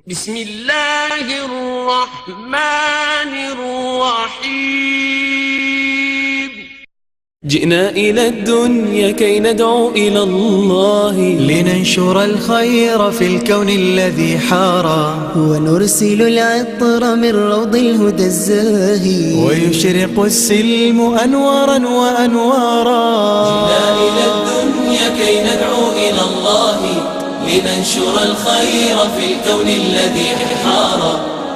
بسم الله الرحمن الرحيم. جئنا إلى الدنيا كي ندعو إلى الله، لننشر الخير في الكون الذي حارى، ونرسل العطر من روض الهدى الزاهي، ويشرق السلم أنوارا وأنوارا. جئنا إلى الدنيا كي ندعو إلى الله، لننشر الخير في الكون الذي حارى،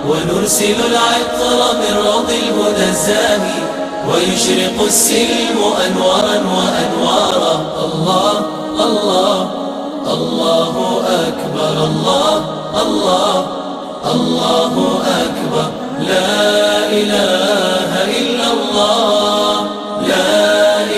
ونرسل العطر من روض الهدى الزاهي، ويشرق السلم أنوارا وأنوارا. الله الله الله أكبر، الله الله الله أكبر، لا إله إلا الله، لا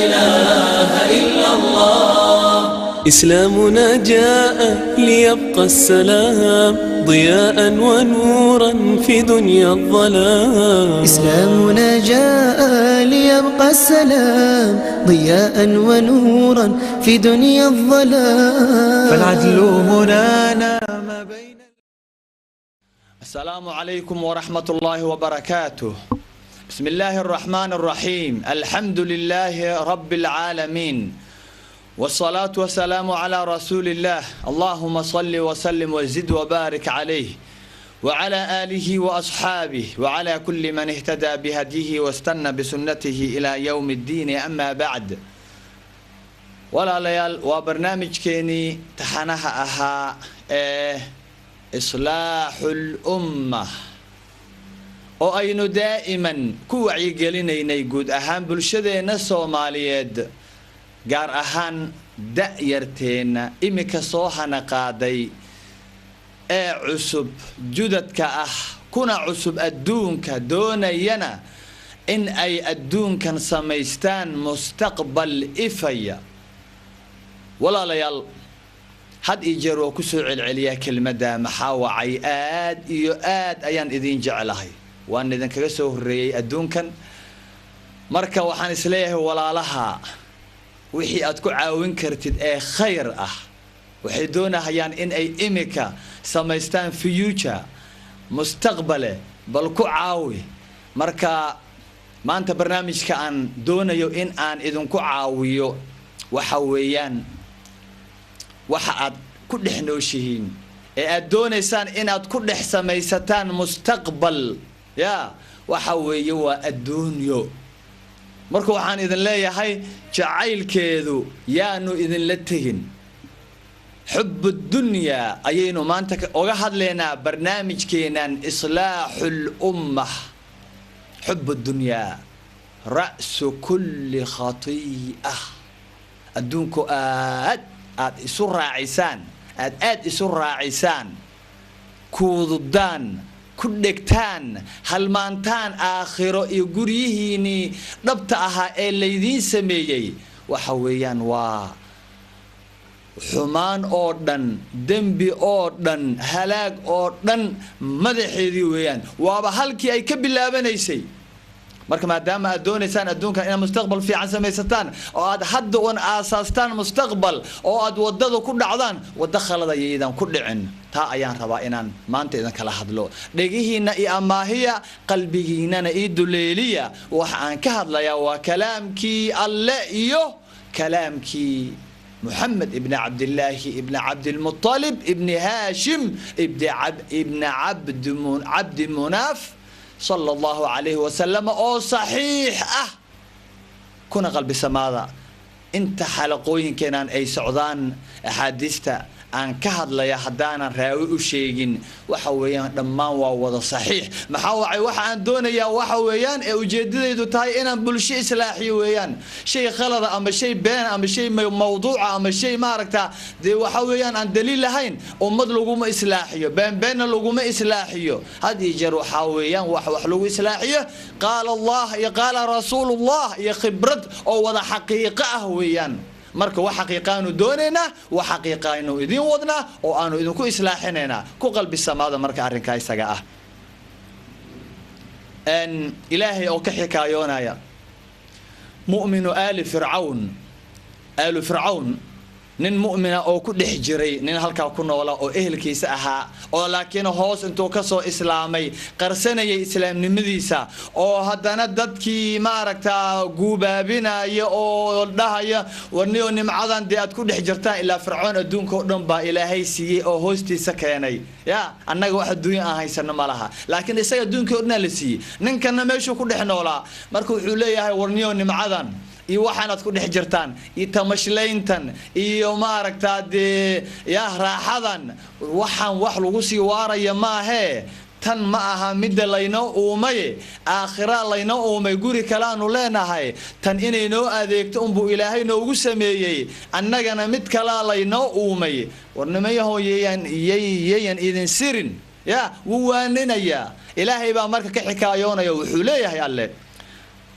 إله إلا الله. إسلامنا جاء ليبقى السلام ضياء ونورا في دنيا الظلام. إسلامنا جاء ليبقى السلام ضياء ونورا في دنيا الظلام. فالعدل منانا ما بين. السلام عليكم ورحمة الله وبركاته. بسم الله الرحمن الرحيم. الحمد لله رب العالمين، والصلاة والسلام على رسول الله. اللهم صل وسلم وزد وبارك عليه وعلى آله وأصحابه وعلى كل من اهتدى بهديه واستنى بسنته إلى يوم الدين. أما بعد، ولا ليال وبرنامج كيني تحنها أها إصلاح الأمة، oo aynu daa'iman ku wacyigelinaynay guud ahaan bulshadeena Soomaaliyeed, gaar ahaan da'yarteena imika soo hana qaaday ee cusub judadka ah, kuna cusub adduunka, doonayana in ay adduunkan samaystaan mustaqbal ifaya. walaalayaal, had iyo jeer oo ku soo celceliya kelmadda maxaa wacay, aad iyo aad ayaan idin jecelahay, waan idinkaga soo horreeyay adduunkan. marka waxaan isleeyahay walaalaha, wixii aad ku caawin kartid ee khayr ah, waxay doonayaan in ay imika samaystaan future, mustaqbale, bal ku caawi. marka maanta barnaamijka aan doonayo in aan idinku caawiyo waxa weeyaan waxa aad ku dhex nooshihiin ee aad doonaysaan inaad ku dhex samaysataan mustaqbal, yaa waxa weeye waa adduunyo. marka waxaan idin leeyahay jacaylkeedu yaanu idinla tegin. xub dunya ayaynu maanta oga hadlaynaa barnaamijkeenan islaaxul ummah. xub dunya ra'su kulli khati'ah. adduunku aad isu raacisaan, aad isu raacisaan, kuududaan, ku dhegtaan, halmaantaan aakhiro iyo guryihiinii dhabta ahaa ee laydiin sameeyey, waxa weeyaan waa xumaan oo dhan, dembi oo dhan, halaag oo dhan madaxeedii weeyaan. waaba halkii ay ka bilaabanaysay. marka maadaama aad doonaysaan adduunkan inaad mustaqbal fiican samaysataan, oo aad hadda un aasaastaan mustaqbal, oo aad wadada ku dhacdaan, wadda khalad ayaydan ku dhicin. taa ayaan rabaa inaan maanta idin kala hadlo. dhegihiina iyo amaahiya, qalbigiinana iyo duleeliya. waxa aan ka hadlayaa waa kalaamkii alle iyo kalaamkii محمد ابن عبد الله ابن عبد المطلب ابن هاشم ابن عبد مناف صلى الله عليه وسلم. oo صحيح كنا قلب سماده. انت حلقوين كانان اي سعودان احاديثتا aan ka hadlaya haddaanan raawi u sheegin, waxa weeyaan dhammaan waa wada saxiix. maxaa wacay waxa aan doonayaa waxa weeyaan ee ujeedadaydu tahay inaan bulsho islaaxiyo weeyaan. shay khalada ama shay been ama shay mawduuca ama shay maaragta dee waxa weeyaan aan daliil lahayn, ummad laguma islaaxiyo, beenna laguma islaaxiyo. had iyo jeer waxa weeyaan wax lagu islaaxiyo qaala allah iyo qaala rasuulullah iyo khibrad oo wada xaqiiqo ah weeyaan. marka wax xaqiiqaanu doonaynaa, wax xaqiiqaanu idin wadnaa, oo aanu idinku islaaxinaynaa. ku qalbi samaada marka arrinka isaga ah. ilaahay oo ka xikaayoonaya mu'minu aali fircawn nin mu'mina oo ku dhex jiray nin halkaa ku noola oo ehelkiisa ahaa oo laakiin hoos intuu ka soo islaamay qarsanayay islaamnimadiisa oo haddana dadkii maaragtaa guubaabinaya oo dhahaya warniyo nimcadan dee aad ku dhex jirtaan ilaa fircoon adduunka oo dhan baa ilaahay siiyey oo hoostiisa keenay ya annaga wax adduunya aan haysano ma laha laakiin isaga adduunka oo dhan la siiyey ninkana meeshuu ku dhex noolaa marka wuxuu leeyahay warniyo nimcadan iyo waxaanad ku dhex jirtaan iyo tamashlayntan iyo maaragtaa dee yaa raaxadan waxaan wax lagu sii waaraya maahee tan ma aha midda laynoo uumaye aakhira laynoo uumay guri kalaanu leenahay tan inay noo adeegto unbuu ilaahay noogu sameeyey annagana mid kalaa laynoo uumay warnimayahow yeyan idin sirin ya wuu waaninayaa ilaahay baa marka ka xikaayoonaya wuxuu leeyahay alle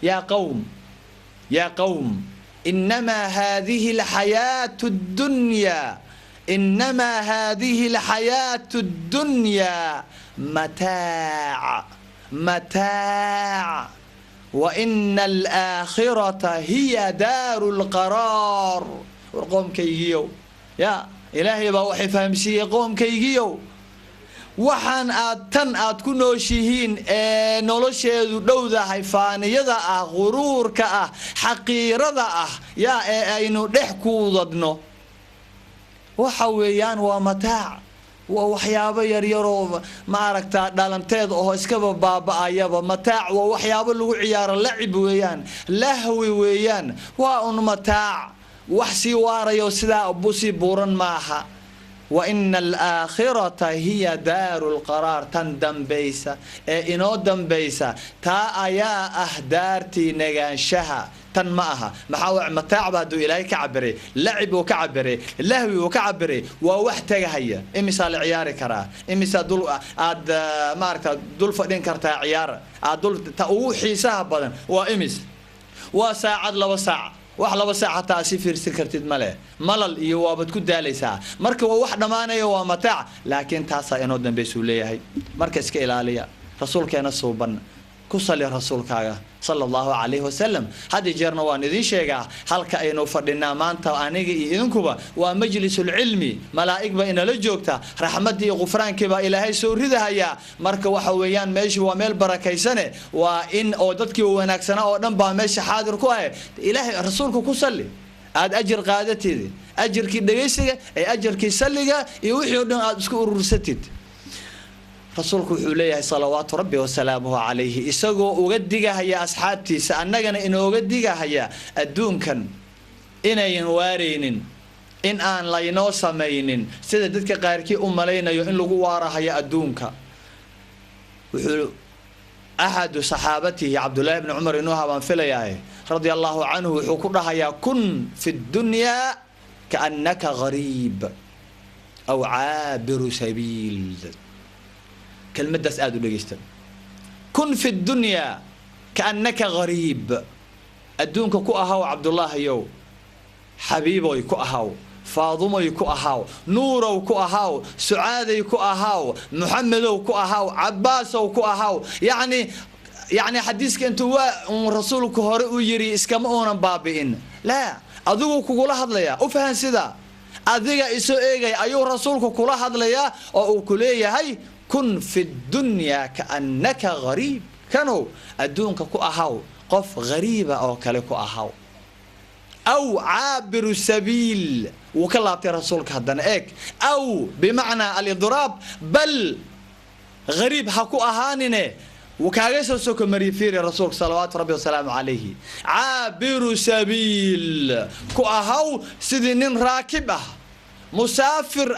yaa qawm يا قوم إنما هذه الحياة الدنيا إنما هذه الحياة الدنيا متاع وإن الآخرة هي دار القرار قوم كيجيو يا إلهي بوحي فهمسي قوم كيجيو waxaan tan aad ku nooshihiin ee nolosheedu dhowdahay faaniyada ah quruurka ah xaqiirada ah yaa ee aynu dhex kuudadno waxa weeyaan waa mataac waa waxyaabo yaryaroo maaragtaa dhalanteed oo iskaba baaba'ayaba mataac waa waxyaabo lagu ciyaaro lacib weeyaan lahwi weeyaan waa un mataac wax sii waarayo sidaa busi buuran maaha وإن الآخرة هي دار القرار تندم بيسا إنو دم بيسا تا أيا أهدارتي نغانشها تن معها محاوع متاع بادو إلهي كعبري لعب وكعبري لهوي وكعبري ووحتها هي إمسال عياري كرا إمسال دول عاد ماركتا دول فقدين كرتا عيار عاد دول تأوحي سهبا وإمس وساعد لو ساعة wax laba saac taa si fiirsan kartid male malal iyo waabad ku daalaysaa marka waa wax dhamaanaya waa mataac laakiin taas inoo dambeysuu leeyahay marka iska ilaaliya rasuulkeena suuban ku sali rasuulkaaga sallallahu alayhi wasallam hadii jeerna waan idin sheegaa halka aynu fadhinaa maanta aniga iyo idinkuba waa majlisul ilmi malaa'ig ba ina la joogta raxmadii iyo qufraankii ba ilaahay soo ridahaya marka waxa weeyaan meeshu waa meel barakaysane waa in oo dadkii wanaagsana oo dhan baa meesha xaadir ku ah ilaahay rasuulku ku sali aad ajir qaadatid ajirkii dhageysiga ay ajirkii saliga iyo wixii oo dhan aad isku urursatid رسولك وحوليه صلوات ربي وسلامه عليه إسقوا وقدقها يا أصحابتي سأنجنا إنه وقدقها يا الدون كان إن ينوارين إن آن لا ينوسمين سيدتك قاركي لينا يهن لقوارها يا الدونك أحد صحابته عبد الله بن عمر إنها وانفلياه رضي الله عنه وحكرها يا كن في الدنيا كأنك غريب أو عابر سبيل كلمة دس آدو لجيستن كن في الدنيا كأنك غريب الدونك كو أهاو عبد الله يو حبيبه كو أهاو فاطمه كو أهاو نوره كو أهاو سعاده كو أهاو محمده كو أهاو عباسه كو أهاو يعني حديثك أنتوا رسولك هرئو يري اسكامونا بابين لا أذوق كولا هذليا أفهم سيدا أذيك إسو إيجي أيو رسولك كولا هذليا أو كلية هاي كن في الدنيا كأنك غريب كانوا الدونك كو أهاو قف غريبة أو كالكو أهاو أو عابر السبيل وكلابتي رسولك هدنا إيك أو بمعنى الإضراب بل غريب هكو أهانيني وكاغيسو سوكو مريفيري رسولك صلوات ربي وسلام عليه عابر سبيل كو أهاو سيدنين راكبة مسافر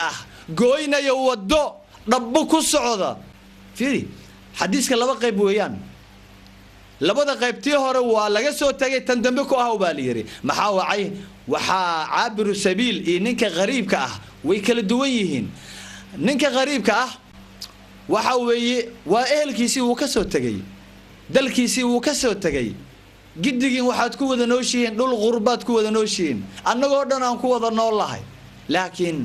قوينا يودو ربك الصعودة فيري حديثك لبا قيب ويان لبدا قيبتي هore waa laga soo tagay tan dambe ku ah baaliyiri maxaa wacay waxa caabir sabiil ee ninka qariibka ah way kala duwan yihiin ninka qariibka ah waxa weeye waa ehelkiisii uu ka soo tagay dalkiisii uu ka soo tagay gidigin waxaad ku wada nooshiin dhul qurbaad ku wada nooshiin annagoo dhan aan ku wada noolahay laakiin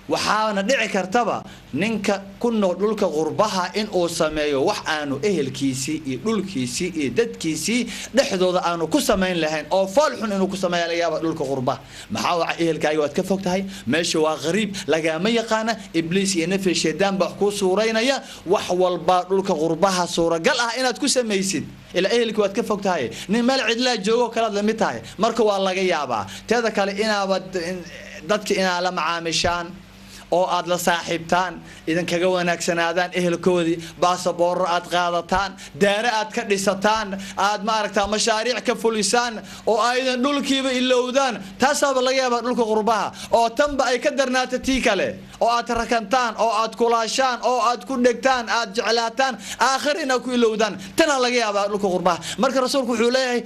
waxaana dhici kartaba ninka ku nool dhulka qurbaha in uu sameeyo wax aanu ehelkiisii iyo dhulkiisii iyo dadkiisii dhexdooda aanu ku samayn lahayn oo fool xun inuu ku sameeyo laga yaabo dhulka qurbaha maxaa waxa ehelkaaga waad ka fog tahay meesha waa qariib lagama yaqaana ibliis iyo nafsi shaydaan baa ku suureynaya wax walba dhulka qurbaha suuragal ah inaad ku samaysid ila ehelku waad ka fog tahay nin meel cidla joogo kala la mid tahay marka waa laga yaabaa teeda kale inaad dadka inaa la macaamishaan oo aad la saaxiibtaan idan kaga wanaagsanaadaan ehelkoodii baasaboor aad qaadataan daara aad ka dhisataan aad ma aragtaa mashaariic ka fulisaan oo aydan dhulkiiba ilowdaan taasaba laga yaabaa dhulka qurbaha oo tanba ay ka darnaata tii kale oo aad rakantaan oo aad kulaashaan oo aad ku dhegtaan aad jeclaataan aakhirina ku ilowdaan tana laga yaabaa dhulka qurbaha marka rasuulku wuxuu leeyahay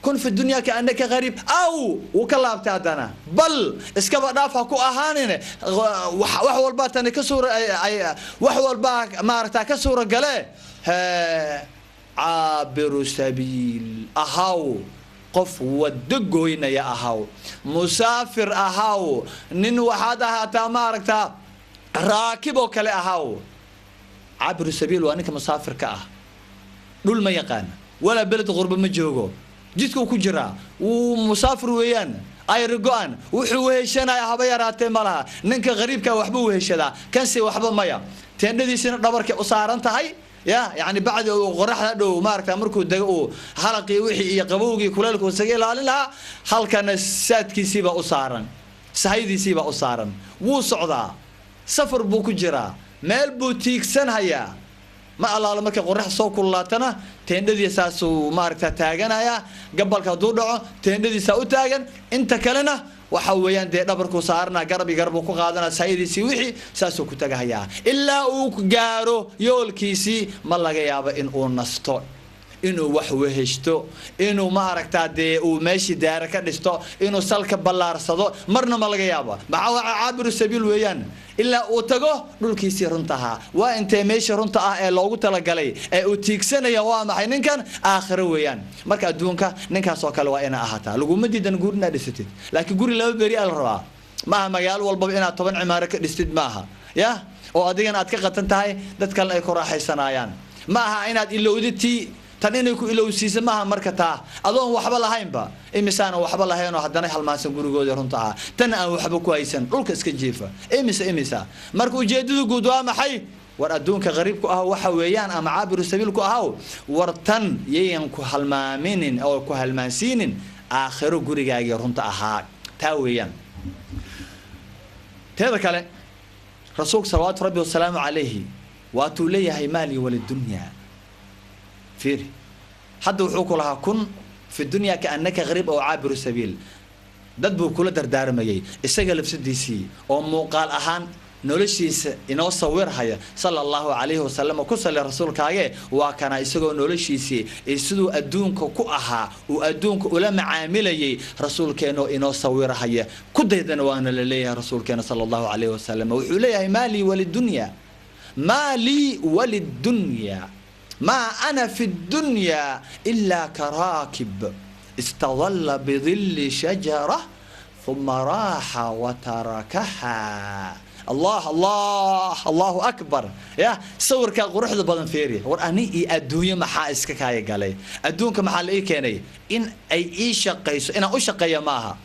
كن في الدنيا كأنك غريب أو وكلام تادنا بل اسكبا دافع كو أهانين وحول باتني كسور وحول باك مارتا كسور قلي عابر سبيل أهاو قف ودقوين يا أهاو مسافر أهاو نين وحدها تامارتا راكبو كلي أهاو عابر السبيل وأنك مسافر كأه دول ما يقان ولا بلد غربة مجوغو jidku ku jira uu musaafir weeyaan ay rigo'an wuxuu weeshanay haba yaraatay malaha ninka qariibka waxba u heshada kansi waxba maya teendadiisina dhabarka u saaran tahay يعني بعد qoraxda dhow maaragta markuu dago uu halaqii wixii iyo qabowgii kuleelku isaga ilaalin lahaa halkana saadkiisiiba u saaran sahaydiisiiba u saaran wuu socdaa safar buu ku jiraa meel buu tiigsan hayaa ما الله لما كقرح صوك الله تنا تندي ساسو ماركتا تاجنا يا قبل كدودعه تندي ساو تاجن أنت كلنا وحويان ده دبركو صارنا قربي قربكو قادنا سيدي سويحي ساسو كتجاهيا إلا وجارو يول كيسي ما لقى يابا إن أونستو إنه وحوهشتو إنه ماركتا ده وماشي دارك نستو إنه سلك بلار صدو مرنا ما لقى يابا بعوا عابر السبيل ويان إلا أوتجو دول كيسي رنتها وأنت ماشي رنتها لو قلت لك علي أوتيكسنا يا وام حين كان آخر ويان مركا دونك نكا سوكال وأنا أهتا لو مدي دنقولنا دستيد لكن قولي لو بري الروا ما مجال والباب أنا طبعا عمارك دستيد معها يا أو أدينا أتكلم تنتهي دتكلم أي كرة حسنايان معها أنا إلا ودتي تنين يكون إلى وسيس معها مركتها أظن وحبل هاين با إمسان وحبل هاين وحدنا حل ما سنقول جود يرنتها تنا وحبوا كويسن رولك إسكجيفة إمسا مركو جديد جودوا محي وردون كغريب كأه وحويان أم عابر السبيل كأه ورتن يين كهالمامين أو كهالماسين آخر جورجا يرنتها تاويان تهذا كله رسول صلوات ربي والسلام عليه واتولي هي مالي وللدنيا فيري حد وحوك لها كن في الدنيا كأنك غريب أو عابر السبيل دبوا كل دردار مجي السجل في سديسي أو مقال أهان نولشيس إنه صور هيا صلى الله عليه وسلم وكسل الرسول كايه وكان يسجو نولشيسي يسدو أدونك كأها وأدونك ولا معاملة رسول كانوا إنه صور هيا كده دنوان لليه رسول كان صلى الله عليه وسلم وحوليه مالي وللدنيا مالي وللدنيا ما أنا في الدنيا إلا كراكب استظل بظل شجرة ثم راح وتركها الله الله الله أكبر يا صور كقرح بدن فيري ورأني الدنيا محاسك كاي قالي الدنيا محل إيه كاني إن أي شقيس إن أو شقيا معها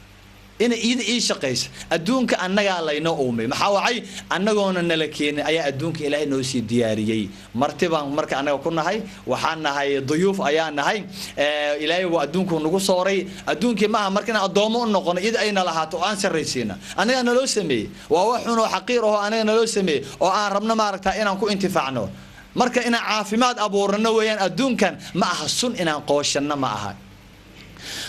إن إيد شقيس أدونك أنك على نومي محاوعي أنك أنا نلكين أي أدونك إلى نوسي دياري مرتبا مرك أنا كنا هاي وحنا هاي ضيوف أيانا هاي إلى وأدونك نقول صوري أدونك ما مركنا الضامن نقول إذا أين لها تؤنسر ريسينا أنا لو سمي ووحنا حقيره أنا لو سمي وأنا ربنا ماركتا إن أنكو انتفعنا مرك إن عافمات أبو رنويان أدونك معها السن إن قوشنا معها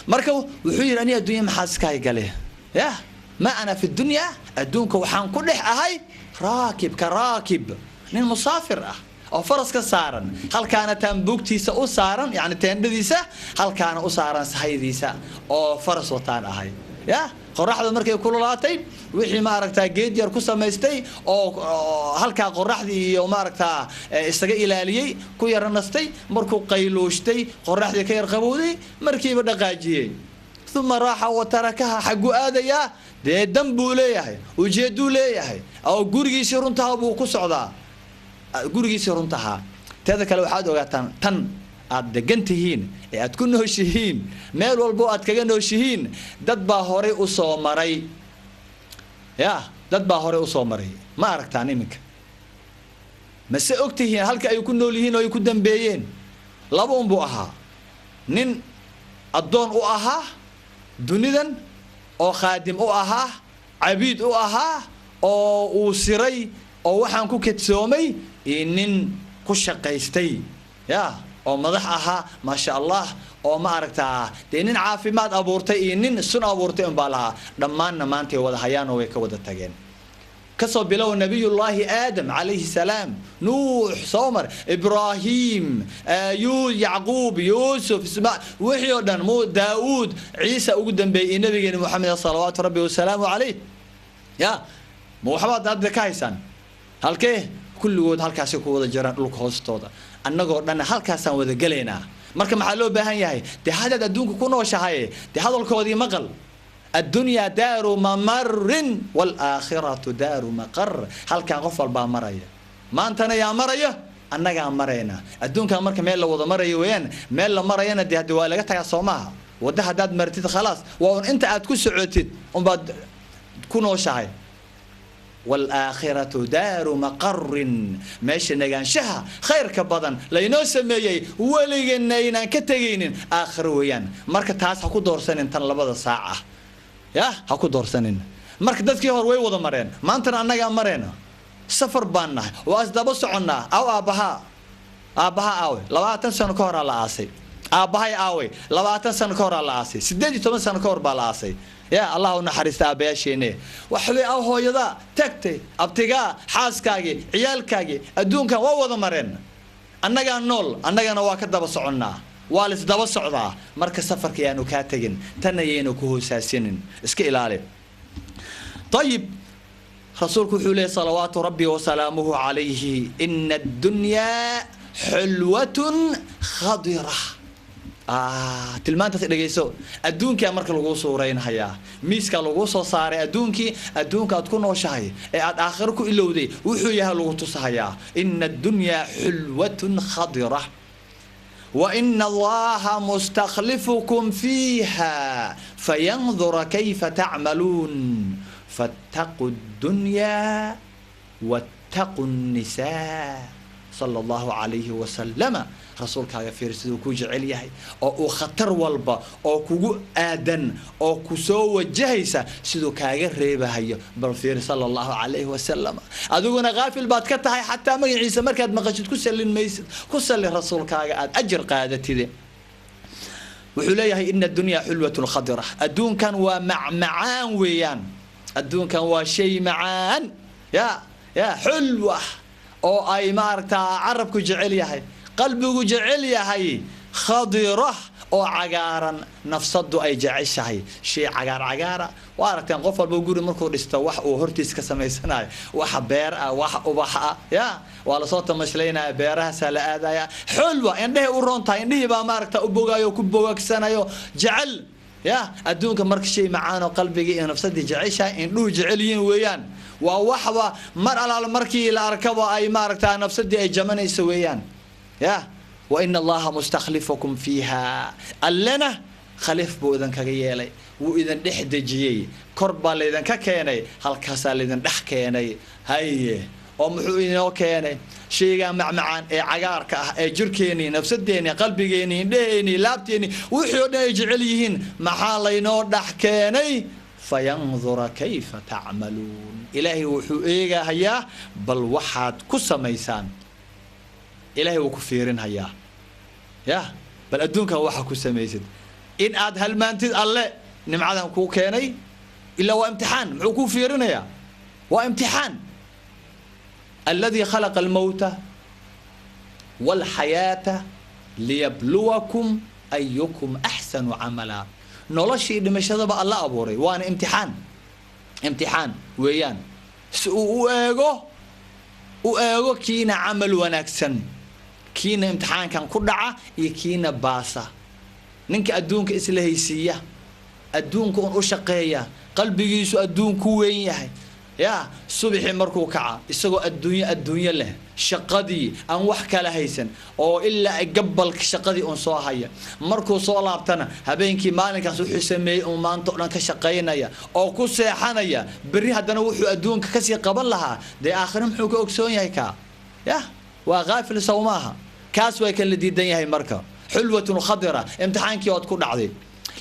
مركو وحير أني الدنيا محاسكاي قاله يا ما أنا في الدنيا أدونك وحان كله أهاي راكب كراكب نين مسافر أو فرس كسارن هل كانت تنبوكتي سأسارن يعني تنديسة هل كان أسارن سهيديسة أو فرس وطان أهاي يا قرحة المركب كل لاتين وحي ما ركتا جيد يركوسا ماستي أو هل كان قرحة وما ركتا استجى إلى لي كوير نستي مركو قيلوشتي قرحة كير قبودي مركب دقاجي ثم راح وتركها حق آديا دي دنبو ليهي وجيدو ليهي أو قرقيسي رنتها بو كسعدا قرقيسي رنتها تذكر لو حاد وقتان تن aad degantihiin ee aad ku nooshihiin meel walbo aad kaga nooshihiin dad baa hore u soo maray dad baa hore u soo maray ma aragtaan iminka ma se ogtihiin halka ay ku nool yihiin oo ay ku dambeeyeen laba buu ahaa nin adoon u ahaa dunidan oo khaadim u ahaa abiid u ahaa oo uu siray oo waxaan ku kedsoomay nin ku shaqaystay oo madax aha ma sha Allah oo ma aragtaa nin caafimaad abuurtay nin sun abuurtay baa laha dhamaanna maanta wada hayaan oo way ka wada tageen kasoo bilow nabiyullaahi aadam alayhi salaam nuux soomar ibraahim yacquub yuusuf ismaa wixii oo dhan daawud ciisa ugu dambeeyay nabigeena muhammad sallallahu rabbi wa salaamu alayhi ma waxba dad ka haysan halkee kulligood halkaas ku wada jiraan dhulka hoostooda annagoo dhan halkaasaan wada galeynaa marka maxaa loo baahan yahay hadad adduunka ku nooshahay hadalkoodii maqal الدنيا دار ممر والآخرة دار مقر هل كان غفل با مريا ما أنتنا يا مريا أننا مرينا الدنيا كان مرك ميل وضع مريا وين ميل مرينا دي هدوالقتها يا صومها وده هداد مرتد خلاص وان انت أتكون سعوتد وبعد كونوا شاي والآخرة دار مقر ماشي نجان شها خير كبدن لينو سميي ولينا كتجين آخر ويان مرك تاس حكو دورسن انت لبض ساعة حكو دورسنين مرك دتكي هور way wada mareen maantana anaga mareena safar baana waas daba soconnaa aw aabaha aawe 20 sano ka hor la aasay aabahay aawe 20 sano ka hor la aasay 18 sano ka hor baa la aasay Allah u naxariista aabayaasheena waxay aw hooyada tagtay abtiga xaaskaagi ciyaalkaagi adduunka waa wada mareen anaga nool anagana waa ka daba soconnaa waalis daba socdaa marka safarka yaanu ka tagin tanayeen ku hoosaasinin iska ilaali طيب رسولك حولي صلوات ربي وسلامه عليه إن الدنيا حلوة خضرة تلمان تتلقيسو أدونك أمرك لغوصو رين هيا ميسك لغوصو صاري أدونك أتكون وشاي آخرك إلو دي وحويها لغوصو هيا إن الدنيا حلوة خضرة وإن الله مستخلفكم فيها فينظر كيف تعملون فاتقوا الدنيا واتقوا النساء صلى الله عليه وسلم رسولك هذا في رسول كوج عليه أو خطر والبا أو كوجو آدن أو كسو وجهيسة سيدو كاجر ريبه هي بالفير صلى الله عليه وسلم أدونا غافل بعد كتاي حتى ما عيسى مركز ما قشت كسل الميسد كسل رسولك هذا أجر قادتي ذي وحليه إن الدنيا حلوة خضرة الدون كان ومعان ويان الدون كان وشيء معان يا حلوة أو أي مارتا عربك جعليه قلبك جعليه خضرة أو عجارا نفسده أي جعشها شيء عجارة وارتين غفر بوجود مركو استوح وهرتيس كسمي سناي وحبير وح ولا صوت مشلينا بيرها سلا يا حلوة عنده ورونتا عنده بماركتا أبوجايو كبوجك سنايو جعل أدونك مرك شيء معانا قلبي نفسدي جعشها إنه جعلين ويان ووحوة مر على المركي الأركبة أي ماركتا نفسدي أي جماني سويان وإن الله مستخلفكم فيها ألنا خلف بوذن كجيالي وإذا دحدجي كربا لإذا ككيني هل كسال إذا دحكيني هاي ومحوينه كيني شيء معان عجارك جركيني نفسديني قلبيني ديني لابتيني وحيونا يجعليهن محالينو دحكيني فينظر كيف تعملون إلهي وحوئيها هيا بل وحد كسميسان إلهي وكفيرين هيا بل أدونك وحا كسميسد إن آد هل ما أنت الله نمعادهم كو كيني إلا وامتحان معو فيرين هيا وامتحان الذي خلق الموت والحياة ليبلوكم أيكم أحسن عملا نولشي دمشهد بقى الله أبوري وانا امتحان ويان وإيغو كينا عمل ونكسن كينا امتحان كان كدعة كينا باسا ننك أدونك إسلهيسية adduunka u shaqeeya qalbigiisu adduunku weyn yahay ya subaxii markuu kaca isagoo adduunyo leh shaqadii aan wax kala haysan oo ilaa ay gabalka shaqadii on soo haya markuu soo laabtana habeenkii maalinkaas wuxuu sameeyay oo maanta dhan ka shaqeynaya oo ku seexanaya bari haddana wuxuu adduunka ka sii qaban lahaa de aakhira muxuu ka ogsoon yahay ka ya waa qaafil sawmaha kaas way kala diidan yahay marka xulwatun khadira imtixaankii ood ku dhacday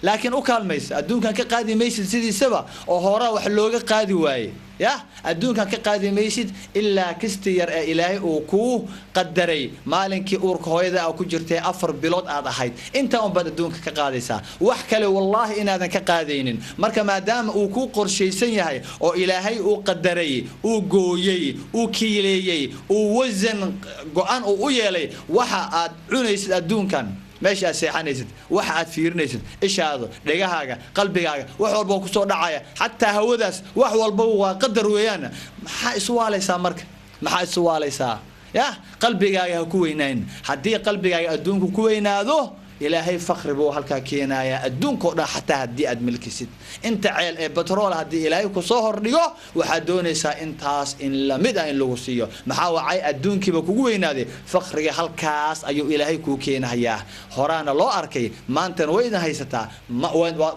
laakiin u kaalmaysa adduunkan ka qaadi maysid sidiisaba oo hore wax looga qaadi waaye ya adduunkan ka qaadi maysid ilaa kisti yar ee ilaahay uu ku qadaray maalinkii uurka hooyada ku jirtay 4 bilood aad ahayd inta un bad adduunka ka qaadaysa wax kale wallahi inaadan ka qaadaynin marka maadaama uu ku qorsheysan yahay oo ilaahay uu qadaray uu gooyay uu kiileeyay uu wazan go'an uu u yeelay waxa aad cunaysid adduunkan meesha seexanaysid waxa aad fiirinaysid ishaado dhagahaaga qalbigaaga wax walba ku soo dhacaya hatta hawadaas wax walba waa qadar weeyaan maxaa isu waalaysaa marka maxaa isu waalaysaa ya qalbigaaga ha ku weynaan hadii qalbigaaga adduunku ku weynaado ilaahay faqri buu halka keenaya adduunka oo dhan hatta hadii aad milkisid inta ceel ee batrool hadii ilaahay ku soo hordhigo waxa doonaysaa intaas in la mid ah in lagu siiyo maxaa wacay adduunkiiba kugu weynaaday faqriga halkaas ayuu ilaahay ku keenayaa horaana loo arkay maanta way idin haysataa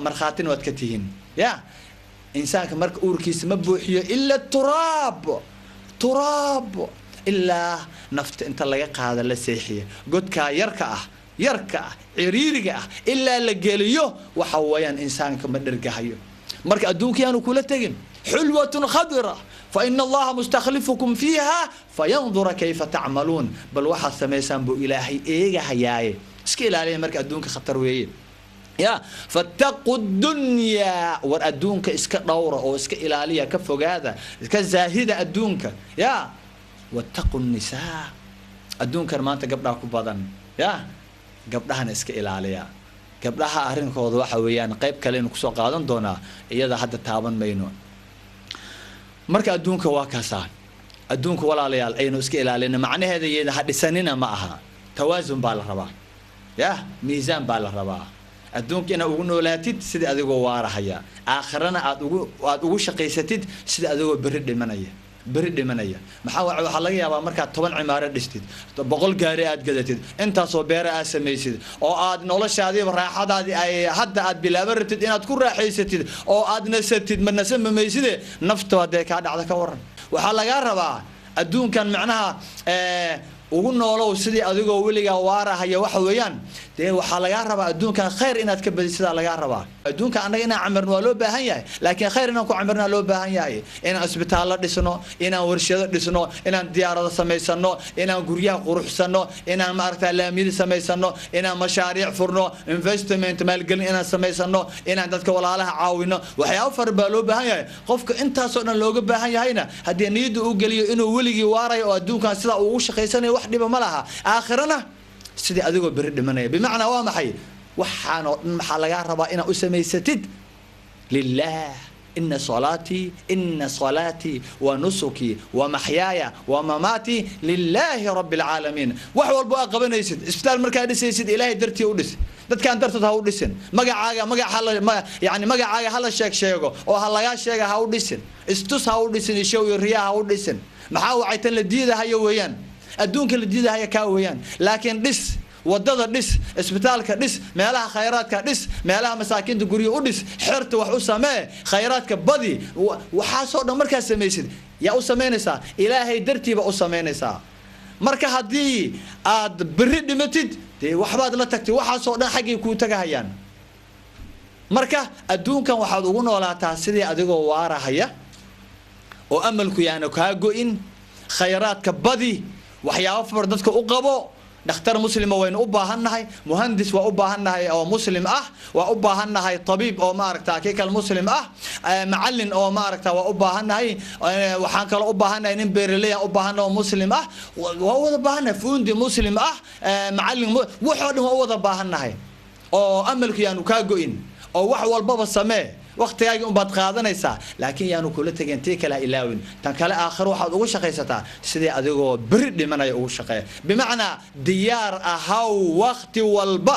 markhaatin wad ka tihiin ya insaanka marka uurkiisa ma buuxiyo illa turaab illa nafta inta laga qaado la seexiyo godka yarka ciriiriga illa la geliyo waxa weeyaan insaanka ma dhergahayo marka adduunkiyaanu kula tagin xulwatun khadira fa inna allaha mustakhlifukum fiha fayanzura kayfa ta'malun bal waxa sameeysan buu ilaahay eega hayaaye iska ilaaliya marka adduunka khatar weeye يا فاتقوا الدنيا والأدونك اسك دورة أو اسك إلالية كفوق هذا اسك زاهدة أدونك يا واتقوا النساء أدونك ما أنت قبلها كبادن يا قبلها اسك إلالية قبلها أهرين كوض وحويان قيب كلين كسوق قادن دونا إياذا حد تابن بينون مرك أدونك واكاسان أدونك ولا ليال أينو اسك إلالية معنى هذا يدا حد سنين معها توازن بالربا يا ميزان بالربا adduunka ina ugu noolaatid sida adigoo waarahaya aakhirana aad ugu shaqeysatid sida adigoo bari dhimanaya maxaa waxa laga yaabaa marka 10 cimaaro dhistid 100 gaari aad gadatid intaas oo beer aad sameeysid oo aad noloshaadii raaxadaadii ay hadda aad bilaabaratid inaad ku raaxaysatid oo aad nasatid ma naftaada ka dhacda ka waran waxa laga rabaa adduunkan macnaha ugu noolow sidii adigoo weliga waarahaya waxa weeyaan de waxa laga rabaa adduunkan khayr inaad ka badisada laga rabaa adduunka anaga inaan camirno waa loo baahan yahay laakiin khayr inaan ku camirna loo baahan yahay inaan isbitaalo dhisno inaan warshado dhisno inaan diyaarado sameysano inaan guryaha quruxsano inaan maaragtay laamiyada sameysano inaan mashaariic furno investment maalgelin inaan sameysano inaan dadka walaalaha caawino waxyaabo far baa loo baahan yahay qofka intaas oo dhan looga baahan yahayna hadii niyadu uu galiyo inuu weligii waarayo oo adduunkan sida uu shaqeysanayo wax dhiba ma laha aakhirana sidii adigoo bari dhimanaya bimaana waa maxay waxaan oo dhan waxa laga rabaa inaad u sameysatid lillah inna salati wa nusuki wa mahyaya wa mamati lillahi rabbil alamin wax walba aad qabanaysid isbitaal markaa dhisaysid ilaahay dartii u dhis dadkaan dartood ha u dhisin magacaaga hala sheego oo ha laga sheega ha u dhisin istus ha u dhisin ishow iyo riyaa ha u dhisin maxaa wacaytan la diidahayo weeyaan adduunka la diidahayo ka weeyaan laakiin dhis wadada dhis isbitaalka dhis meelaha khayraadka dhis meelaha masaakiinta guriga u dhis xirta wax u samee khayraadka badi waxa soo dhan markaa sameeysid yaa u sameynaysaa ilaahay dartiiba u sameynaysaa marka hadii aad bari dhimatid waxbaad la tagtay waxa soo dhan xaqii ku tagahayaan marka adduunkan waxaad ugu noolaataa sidii adigoo waarahaya oo amalku yaana ka go'in khayraadka badi waxyaabo far dadka u qabo dhakhtar muslim waynu u baahannahay muhandis waa u baahannahay oo muslim ah waa u baahannahay tabiib oo maaragtaa kal muslim ah macallin oo maaragtaa waa u baahannahay waxaan kale u baahannahay nin beeraley u baahan oo muslim ah waa wada baahannahay fuundi muslim ah macallin wuxuu dhan waa wada baahannahay oo amalku yaanu ka go'in oo wax walba samee waqtigaaga un baad qaadanaysaa laakiin yaanu kula tageen tii kala ilaawin tan kale aakhir waxaad ugu shaqeysataa sidii adigoo bari dhimanaya ugu shaqeey bimaana diyaar ahaw waqti walba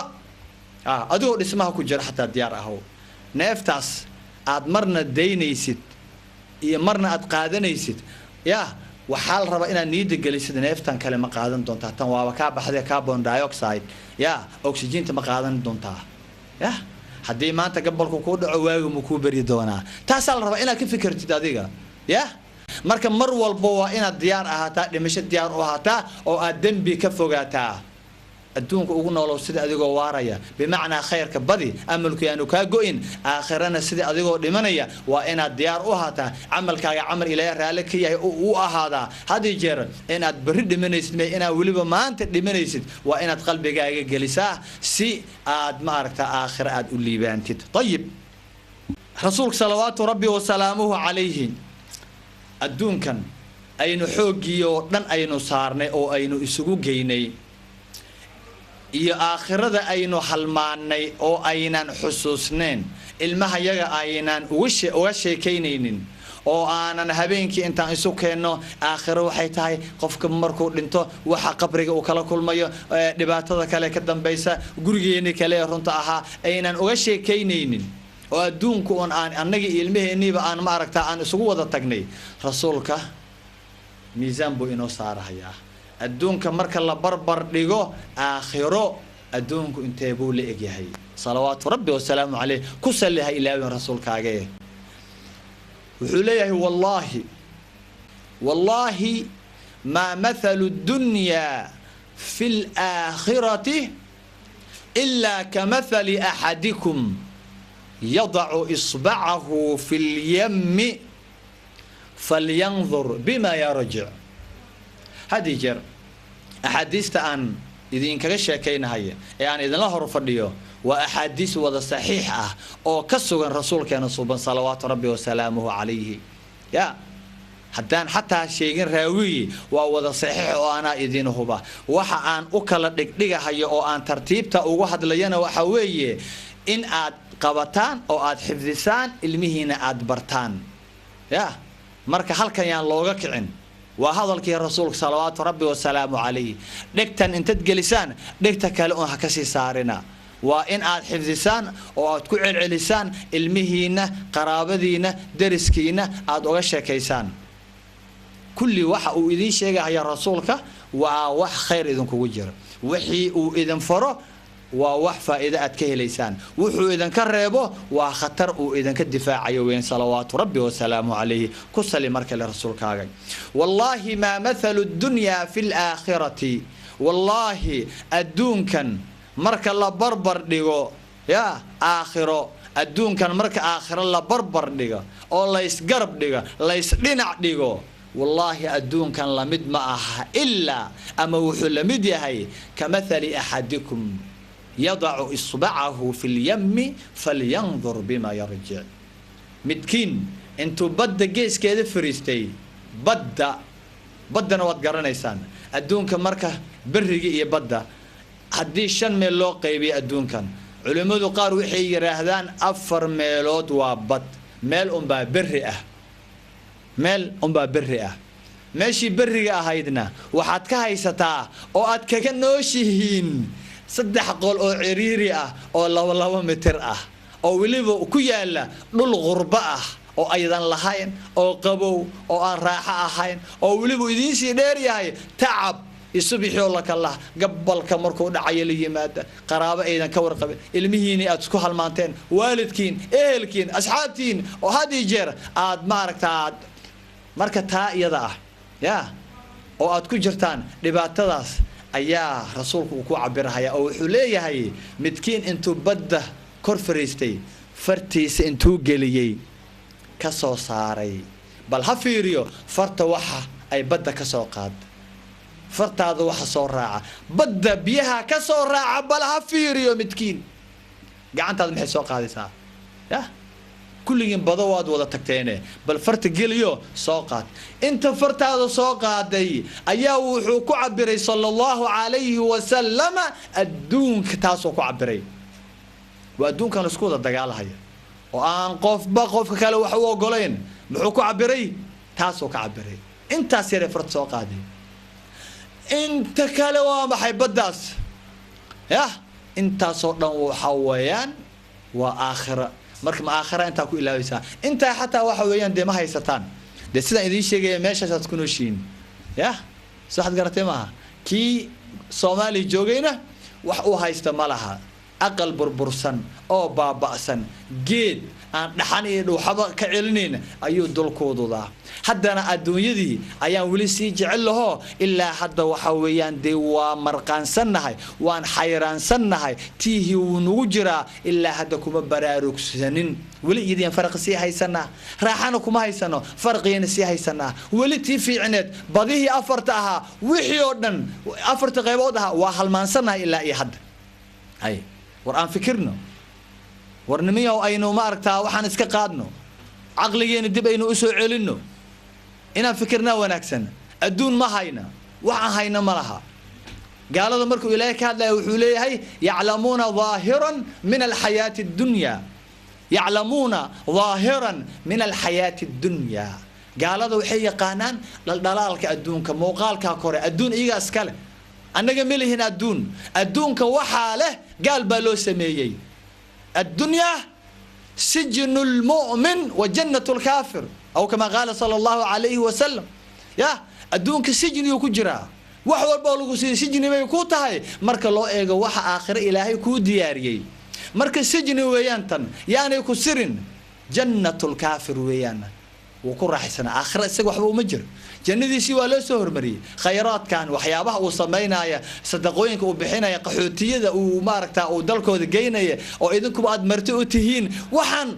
adigoo dhismaha ku jira xataa diyaar ahaw neeftaas aad marna daynaysid iyo marna aad qaadanaysid yaa waxaa la rabaa inaad niyada gelisid neeftan kale ma qaadan doontaa tan waaba kaa baxday carbon dioxide yaa oxygen ma qaadan doontaa yaa haddii maanta gabalku ku dhaco waagu ma ku bari doonaa taas la rabaa inaad ka fikirtid adiga yaa marka mar walba waa inaad diyaar ahaataa dhimasho diyaar u ahaataa oo aad dambi ka fogaataa adduunka ugu noolow sida adigoo waaraya bimacnaa khayrka badi amalku yaanu kaa go'in aakhirana sida adigoo dhimanaya waa inaad diyaar u ahaataa camalkaaga camal ilaahay raali ka yahay u ahaadaa hadii jeer inaad bari dhimanaysid ma inaad weliba maanta dhimanaysid waa inaad qalbigaaga gelisaa si aad ma aragta aakhira aad u liibaantid tayib rasuulka salawaatu rabbi wa salaamuhu calayhi adduunkan aynu xoogiyo dhan aynu saarnay oo aynu isugu geynay iyo aakhirada aynu halmaanay oo aynan xusuusneen ilmaha yaga aynan uga sheekaynaynin oo aanan habeenkii intaan isu keenno aakhiro waxay tahay qofka markuu dhinto waxa qabriga uu kala kulmayo dhibaatada kale ka dambaysa gurigeeni kale runta ahaa aynan uga sheekaynaynin oo adduunku on aan annagii ilmaheeniiba aan ma aragtaa aan isugu wada tagnay rasuulka miisaan buu inoo saarahayaa adduunka marka la barbar dhigo aakhiro adduunku intee buu la egyahay salawaatu rabbi wa salaamu calayh ku salliha ilaahay rasuulkaaga wuxuu leeyahay wallahi ma mathalu dunya fil aakhirati illa kamathali ahadikum yad'u isba'ahu fil yammi falyanzur bima yarji' هذه جر أحاديث عن إذا إنك شاكينا هي يعني إذا الله رفضيه وأحاديث وذا صحيحة أو كسر الرسول كان صوبا صلوات ربي وسلامه عليه يا حتى شيء راوي وذا صحيح وأنا إذن هو وح أن أكل دقيقة هي أو أن ترتيبته أو واحد لينا وحويه إن أد قبطان أو أد حفظسان المهنة أد برتان يا مرك هل كان لوجك عن وهذا الكي الرسول صلوات ربي وسلامه عليه دكتن انت تجلسان دكتك لون حكسي سارنا وإن عاد حفظسان أو تكون علسان المهينة قرابذينة درسكينة عاد أغشى كيسان كل واحد وإذن شيء يا رسولك ووح خير إذن كوجر وحي وإذن فرو ووح فائدة أتكه ليسان وحو إذن كربه وخطر وإذن كالدفاع يوين صلوات ربي وسلامه عليه كسل مركز الرسول كاغي والله ما مثل الدنيا في الآخرة والله الدون كان مركز الله بربر ديغو يا آخره الدون كان مركز آخر الله بربر ديغو أو الله يسقرب ديغو الله يسقنع ديغو والله الدون كان لمد معها إلا أما وحو لمد يهي كمثل أحدكم يضع إصبعه في اليم فلينظر بما يرجع متكين انتو بدا جيس كده فريستي بدا نواد قرانيسان الدون كان مركه برقي يبدا هدي شن ميلو قيبي الدون كان علماء قار وحي يراهدان أفر ميلود وبد ميل با برئة ميل با برئة ماشي برئة هايدنا وحد كهيستا او اد كنوشيهين صدح قول أو عريري أو لو متر أو وليبو كيالا دول غربة أو أيضا لهاين أو قبو أو أن راحة أهاين أو وليبو إذن سيدير ياهي تعب يسبحي لك الله قبل كمركو دعي لي مادة قرابة أيضا كور قبل المهيني أتسكو هالمانتين والدكين إهلكين أصحابتين وهذه جير آد مارك تا يضع يا أو أتكو جرتان لباتداس ayaa rasuulku uu ku cabiraya oo wuxuu leeyahay midkiin intuu badda kor fariistay fartiisa intuu geliyay ka soo saaray bal ha fiiriyo farta waxa ay badda ka soo qaad fartaadu waxa soo raaca badda biyaha ka soo raaca bal ha fiiriyo midkiin gacantaad maxay soo qaadaysaa ya kulligiin badawaad wada tagteene bal farta geliyo soo qaad inta fartaada soo qaaday ayaa wuxuu ku cabiray sallallahu alayhi wa sallam adduunka taasoo ku cabiray waa adduunkan la isku wada dagaalahaya oo aan qofka kale wax u ogoleen muxuu ku cabiray taasoo ka cabiray intaas yare farta soo qaaday inta kale waa maxay baddaas ya intaasoo dhan waxa weeyaan waa aakhira marka ma aakhira inta ku ilaabaysaa inta xataa waxa weeyaan de ma haysataan de sida idin sheegay meeshaas ku nooshiin ya saxad garatay maaha ki Soomaali joogayna wax uu haysta malaha aqal burbursan oo baaba'san geed aan dhaxan iyo dhuuxaba ka celinayna ayuu dulkooduda haddana adduunyadii ayaan wali sii jecel laho ilaa hadda waxa weeyaan de waa marqaansannahay waan xayraansannahay tiihi uu nagu jiraa ilaa hadda kuma baraarugsanin wali idin farq sii haysana raaxana kuma haysano farqiyana sii haysana wali tii fiicneed badihii afarta aha wixii oo dhan afarta qaybood aha waa halmaansanahay ilaa iyo hadda ay war aan fikirno warnimiyo aynu ma aragtaa waxaan iska qaadno aqligeena dib aynu u soo celino inaan fikirna wanaagsan adduun ma hayna waxaan hayna malaha gaalada markuu ilaahay ka hadlay wuxuu leeyahay ya'lamuna zaahiran min alxayaati ad-dunya ya'lamuna zaahiran min alxayaati ad-dunya gaalada waxay yaqaanaan dhalaalka adduunka muuqaalka kore adduun iyaga iskale annaga melihin adduunka waxa leh gaal baa loo sameeyay الدنيا سجن المؤمن وجنة الكافر أو كما قال صلى الله عليه وسلم يا الدنيا سجن يكجرا وحول بقولك سجن ما يكوتهاي مرك الله إيجا وح آخر إلهي كو دياري مرك سجن ويانتن يعني كسرن جنة الكافر ويانا وكل راح سنة آخر السجن وحبه مجر جندي سوى له سهر مري خيرات كان وحيابه وصمينا يا صدقوينك وبحنا يا قحوتية وماركتا ودلكو ذجينا أو إذنكم بعد مرتئوا تهين وحن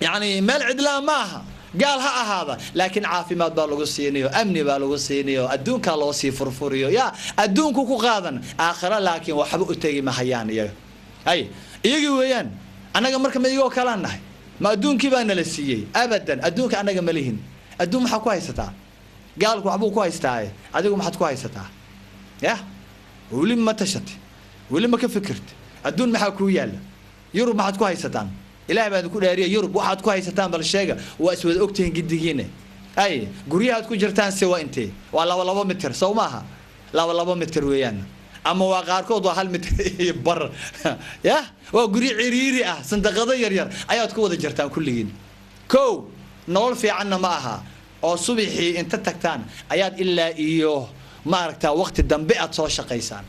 يعني مال عدلا معها قال هذا لكن عافي ما بالغ الصينيو أمني بالغ الصينيو أدونك الله سي فرفوريو يا أدونك كو قاضن آخر لكن وحبوا تيجي محيان يا أي يجي ويان أنا جمرك ما يجوا كلامنا ما أدونك بأنا للسيء أبدا أدونك أنا جمليهن أدون حكوا يستع قالك وحبو كويس تاعي أديكم حد كويس تاع يا ولي ما تشت ولي ما كفكرت الدون ما حكوا يلا يورب ما حد كويس تاع إلهي بعد كل هريه يورب واحد كويس تاع بالشجع وأسود أكتين جدينه أي قريها تكون جرتان سوا أنت والله متر سو معها لا والله متر ويانا أما وقاركو ضو هل متر بر يا وقري عريري صندقة ير أيات كود جرتان كلين كو نول في عنا معها oo subaxii inta tagtaan ayaad ilaa iyo ma aragtaa waqti dambe aad soo shaqeysaan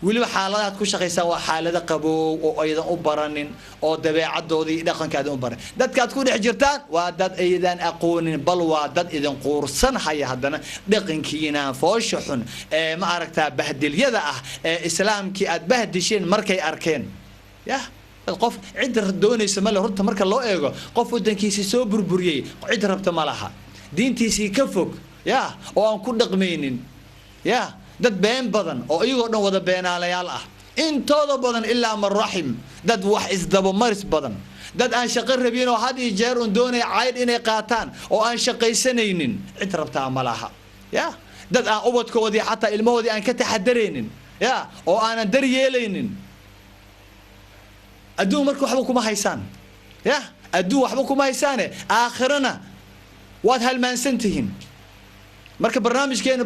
waliba xaaladaad ku shaqeysaan waa xaalada qabow oo aydan u baranin oo dabeecadoodii dhaqankaada u baran dadkaad ku dhex jirtaan waa dad aydan aqoonin bal waa dad idin quursan haya hadana dhaqankiina foosho xun ee ma aragtaa bahdiliyada ah ee islaamkii aad bahdisheen markay arkeen ya qof cid doonaysa ma la horta marka loo eego qof wadankiisa soo burburiyay cid rabta ma laha diintiisii ka fog ya oo aan ku dhaqmaynin ya dad been badan oo iyagoo dhan wada beenaalayaal ah intooda badan ilaa man raxim dad wax isdaba maris badan dad aan shaqo rabin oo had iyo jeer un doonay cayd inay qaataan oo aan shaqaysanaynin cid rabtaa ma laha ya dad aan ubadkoodii xataa ilmahoodii aan ka taxadaraynin ya oo aanan daryeelaynin adduun marka waxba kuma haysaan ya adduun waxba kuma haysaane aakhirana waad halmaansantihiin marka barnaamijkan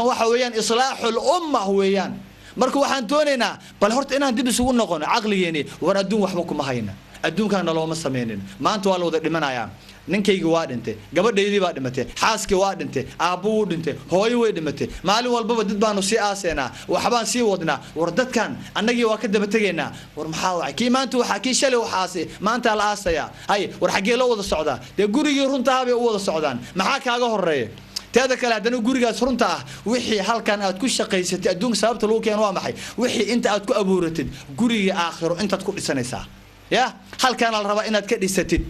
waxa weeyaan islaaxul umma weeyaan marka waxaan doonaynaa bal horta inaan dib isugu noqono aqligeeni war adduun waxba kuma hayna adduunkaana looma sameeynin maanta waa la wada dhimanayaa ninkayga waa dhintay gabadhaydii baa dhimatay xaaskii waa dhintay aabbu wuu dhintay hooyo way dhimatay maalin walbaba dad baanu sii aaseynaa waxbaan sii wadnaa war dadkan annagii waa ka daba tegaynaa war maxaa wacay kii maanta waxaa kii shalay waxaasi maanta la aasayaa hay war xaggee loo wada socdaa dee gurigii runtaha bay u wada socdaan maxaa kaaga horeeya teeda kale haddana gurigaas runta ah wixii halkan aad ku shaqaysatay adduunka sababta lagu keeno waa maxay wixii inta aad ku abuuratid gurigii aakhiro intaad ku dhisanaysaa ya halkan la rabaa inaad ka dhisatid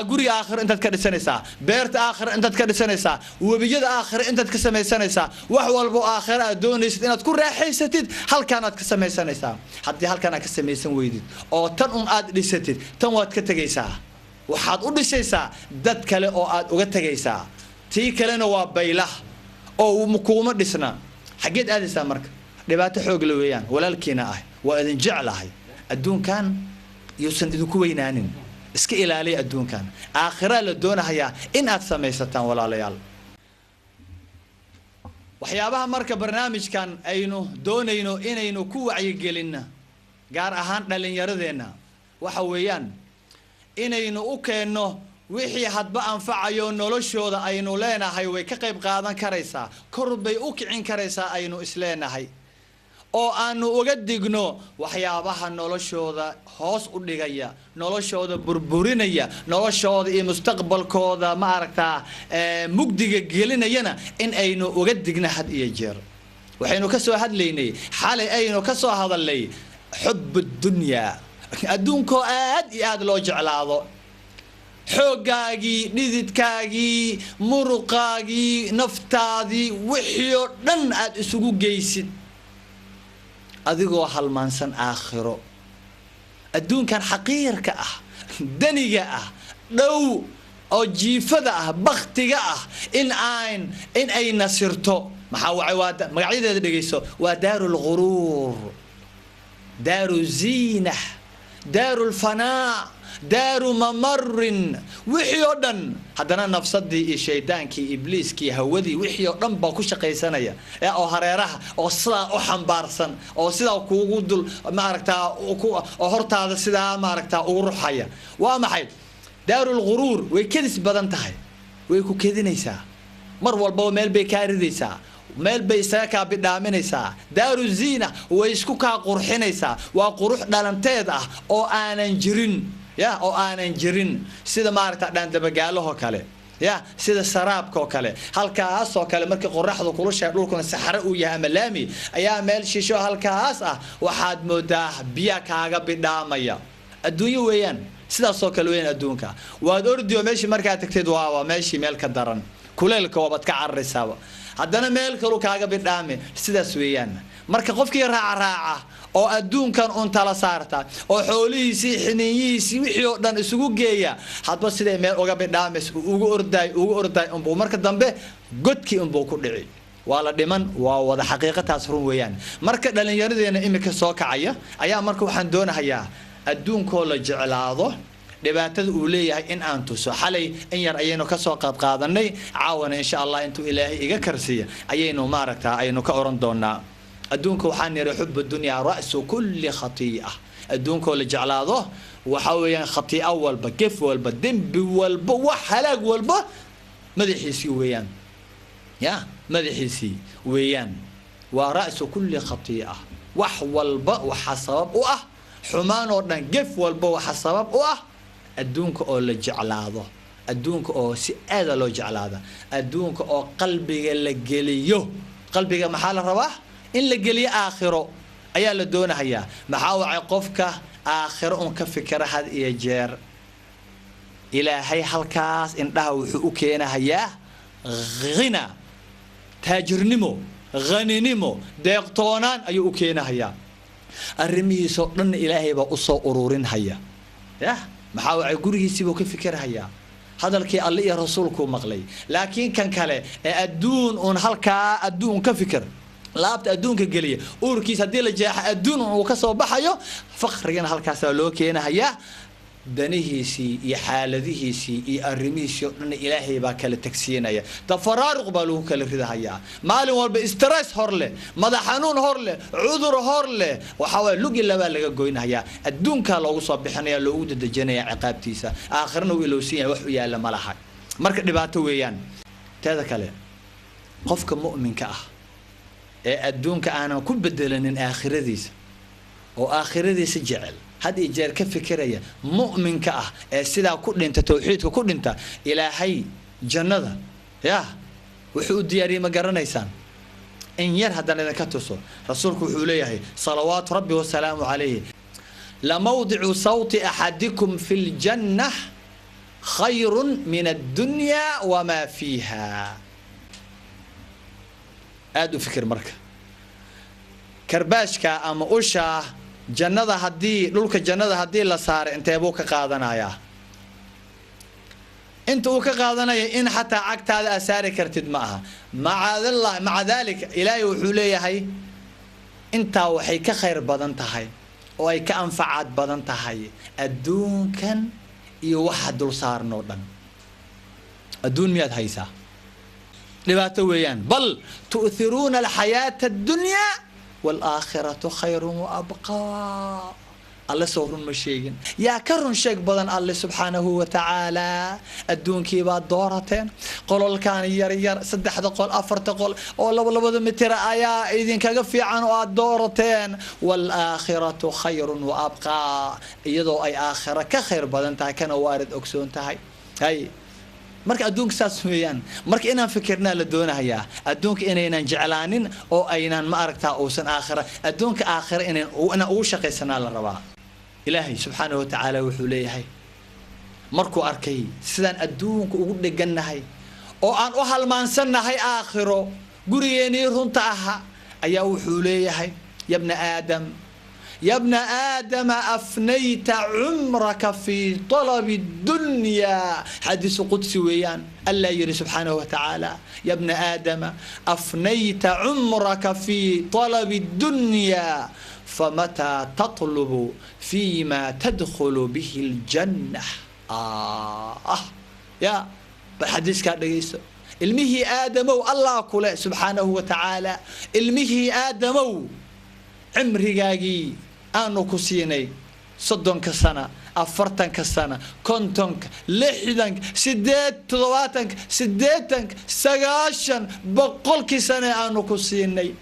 guriga aakhiro intaad ka dhisanaysaa beerta aakhiro intaad ka dhisanaysaa webiyada aakhiro intaad ka samaysanaysaa wax walbo aakhiro aad doonaysid inaad ku raaxaysatid halkan aad ka samaysanaysaa haddii halkan aad ka samaysan weydid oo tan un aad dhisatid tan waad ka tegaysaa waxaad u dhisaysaa dad kale oo aad uga tegaysaa tii kalena waa baylah oo kuuma dhisna xageed aadaysaa marka dhibaato xoog la weeyaan walaalkiina ah waa idin jeclahay adduunkan yuusan idinku weynaanin iska ilaaliya adduunkan aakhira la doonayaa in aad samaysataan walaalayaal waxyaabaha marka barnaamijkan aynu doonayno inaynu ku wacyi gelinna gaar ahaan dhalinyaradeenna waxa weeyaan inaynu u keenno wixii hadba anfacayo noloshooda aynu leenahay way ka qayb qaadan karaysaa, kor bay u kicin karaysaa aynu isleenahay, oo aanu uga digno waxyaabaha noloshooda hoos u dhigaya, noloshooda burburinaya, noloshooda iyo mustaqbalkooda ma aragtaa mugdiga gelinayana in aynu uga digno had iyo jeer. waxaynu ka soo hadlaynay xalay aynu ka soo hadalnay xubb dunya, adduunkoo aad iyo aad loo jeclaado, xoogaagii, dhididkaagii, muruqaagii, naftaadii, wixii oo dhan aad isugu geysid adigoo halmaansan aakhiro. adduunkan xaqiirka ah, daniga ah, dhow oo jiifada ah, baktiga ah in ay nasirto. maxaa wacay waa magacyadeeda dhegeyso, waa daarul ghuruur, daaru ziinah, daaru lfanaa, daaru mamarin, wixii oo dhan haddana nafsadii iyo shaydaankii ibliiskii hawadii wixii oo dhan baa ku shaqaysanaya oo hareeraha oo sidaa u xambaarsan oo sidaa kuugu dul maaragtaa oo hortaada sidaa maaragtaa ugu ruxaya. waa maxay? daarul ghuruur way kedis badan tahay, way ku kedinaysaa, mar walbaba meel bay kaa ridaysaa, meel bay isaga kaa bidhaaminaysaa. daaru ziina way isku kaa qurxinaysaa, waa qurux dhalanteed ah oo aanan jirin, ya oo aanan jirin, sida maaragta dhaandabagaalahoo kale, ya sida saraabkaoo kale. halkaasoo kale markii qoraxdu kulushahay dhulkuna saxaro uu yahay ama laami, ayaa meel shisho halkaas ah waxaad moodaa biya kaaga bidhaamaya. adduunyo weeyaan, sidaasoo kale weeyaan adduunka. waad ordi oo meeshii markaad tagteed waa meeshii meel ka daran, kuleelka waabad ka cararaysaaba, haddana meel kalu kaaga bidhaame. sidaas weeyaan. marka qofkii raaca oo adduunkan un tala saarta oo xoolihiisii, xiniinyihiisii, wixii oo dhan isugu geeya, hadba siday meel uga bidhaamaysa ugu ordaay unbuu marka dambe godkii unbuu ku dhici, waa la dhiman. waa wada xaqiiqataas run weeyaan. marka dhallinyaradeena imika soo kacaya ayaa marka waxaan doonahayaa adduunkoo la jeclaado, dhibaatada uu leeyahay in aan tuso. xalay in yar ayaynu ka soo qaadanay, caawana insha allah intuu ilaahay iga karsiiya ayaynu maaragtaa aynu ka oran doonaa. adduunka waxaan niri xubb dunya ra'su kulli khatii'a, adduunkoo la jeclaado waxa weeyaan khatii'a walba, gef walba, dembi walba, wax halaag walba madaxiisii weeyaan. ya madaxiisii weeyaan, waa ra'su kulli khatii'a. wax walba waxa sabab u ah xumaan oo dhan, gef walba waxa sabab u ah adduunka oo la jeclaado, adduunka oo si aada loo jeclaada, adduunka oo qalbiga la geliyo. qalbiga maxaa la rabaa? in la geliyo aakhiro ayaa la doonahayaa. maxaa wacay qofka aakhiro un ka fikira had iyo jeer, ilaahay halkaas indhaha wuxuu u keenahayaa ghina, taajirnimo, ghaninimo, deeqtoonaan ayuu u keenahayaa. arrimihiisoo dhan ilaahay baa u soo ururinhaya. ya maxaa wacay gurigiisiibuu ka fikirhayaa, hadalkii alle iyo rasuulkuu maqlay. laakiin kan kale ee adduun un halkaa adduun ka fikir, laabta adduunka geliya, uurkiis haddii la jeexa adduun uu ka soo baxayo, faqrigana halkaasaa loo keenahayaa. danihiisii iyo xaaladihiisii iyo arrimihiisii oo dhan ilaahay baa kala tagsiinaya. tafaraaruq baa lagu kala ridahayaa. maalin walba stress hor leh, madax xanuun hor leh, cudur hor leh, waxaa waye lugi labaa laga goynahayaa. adduunkaa loogu soo bixinaya, loogu dadejinaya ciqaabtiisa. aakhirana uu ilowsan yahay, wax u yaalla ma laha. marka dhibaato weeyaan. teeda kale qofka mu'minka ah ee adduunka aanan ku bedelanin aakhiradiisa, oo aakhiradiisa jecel, had iyo jeer ka fikiraya, mu'minka ah ee sidaa ku dhinta, tawxiidka ku dhinta, ilaahay jannada ya wuxuu u diyaariyey ma garanaysaan? in yar haddana idinka tuso. rasuulku wuxuu leeyahay salawaatu rabbi wasalaamu calayhi, lamawdicu sawti axadikum fi ljanna khayrun min addunya wamaa fiiha. aada u fikir marka. karbaashka ama usha jannada haddii, dhulka jannada haddii la saaro intee buu ka qaadanayaa? inta uu ka qaadanaya in xataa cagtaada aad saari kartid ma aha. maca daalika ilaahay wuxuu leeyahay intaa waxay ka khayr badan tahay oo ay ka anfacaad badan tahay adduunkan iyo waxa dul saarnoo dhan. adduun miyaad haysaa? dhibaato weeyaan. bal tu'thiruuna alxayaata addunyaa waalaakhiratu khayrun wa abqaa. alle soo run ma sheegin yaa ka run sheeg badan alle subxaanahu wa tacaala adduunkii baad doorateen qololkan yar yar 3 qol 4 qol oo labada mitir ayaa idinkaga fiican oo aad doorateen wal aakhiratu khayrun wa abqa iyadoo ay aakhira ka khayr badan tahay kana waarid ogsoon tahay hay marka adduunka saas weeyaan marka inaan fikirnaa la doonayaa adduunka inaynan jeclaanin oo aynan ma aragtaa uusan aakhira adduunka aakhira inaan ugu shaqaysanaa la rabaa ilaahay subxaanahu wa tacaala wuxuu leeyahay markuu arkay sidaan adduunka ugu dhegannahay oo aan u halmaansannahay aakhiro gurigeenii runta aha ayaa wuxuu leeyahay yabna aadam يا ابن آدم أفنيت عمرك في طلب الدنيا حديث قدسي ويان الله يري سبحانه وتعالى يا ابن آدم أفنيت عمرك في طلب الدنيا فمتى تطلب فيما تدخل به الجنة يا بالحديث كان ليس المه آدم الله كله سبحانه وتعالى المه آدم عمري أنا كسيني 30 سنة 40 سنة 50 60 70 سجاشن بقولك سنة أنا كسيني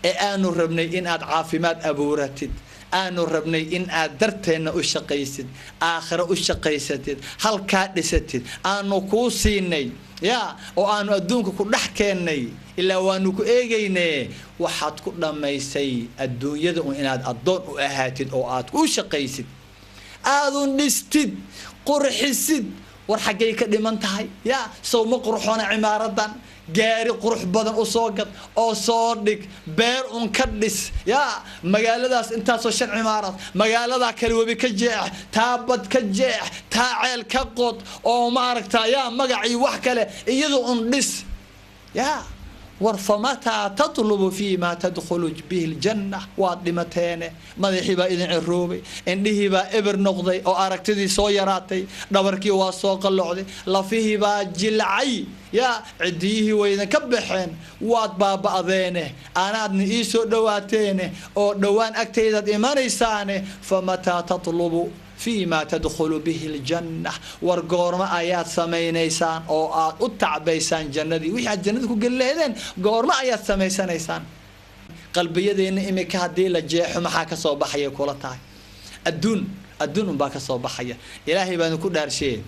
أنا ربني إن أد عافيمات أبورتد أنا ربني إن أدرتنا أشقيسد آخر أشقيسد هل كادستد أنا كسيني يا وأنا أدونك كل حكيني إلا وأنا كأجيني waxaad ku dhamaysay adduunyada inaad adoon u ahaatid oo aad u shaqaysid aad u dhistid qurxisid war xagee ka dhiman tahay ya soo ma qurxoona cimaaradan gaari qurux badan u soo gad oo soo dhig beer un ka dhis ya magaaladaas intaas oo shan cimaarad magaalada kale webi ka jeex taabad ka jeex taaceel ka qod oo ma aragtaa ya magacii wax kale iyadoo un dhis ya ورفمتى تطلب فيما تدخل به الجنة وادمتين مدحي با إذن عروبي إنه با إبر نقضي أو أركتدي صويراتي دبركي واسوق اللعدي لفيه با جلعي يا عديه وإذن كبحين واد بابا أذينه أنا أدني إيسو دواتينه أو دوان أكتيدت إيمانيسانه فمتى تطلب فيما تدخل به الجنة ورقورما آيات سمينيسان أو أتعبيسان جندي ويح الجنة كقول لهذين قورما آيات سميسانيسان قلبي يدين إمك هدي لجيح محاك صوبحية كولتاي الدون باك صوبحية إلهي بأنه كل هالشيء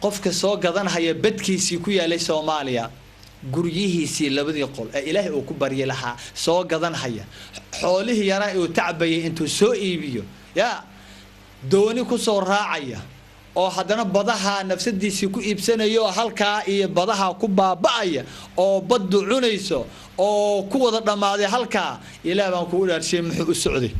قفك صوق قضان هيا بدكي سيكويا لي سوماليا قريه سي لبدي يقول إلهي أكبر يلها صوق قضان هيا حوله يرى وتعبي انتو سو إيبيو يا dooni ku soo raacaya oo hadana badaha nafsadiisi ku iibsanayo halka iyo badaha ku baaba'aya oo baddu cunayso oo ku wada dhamaaday halka ilaa baan ku dhaarshay muxuu u socday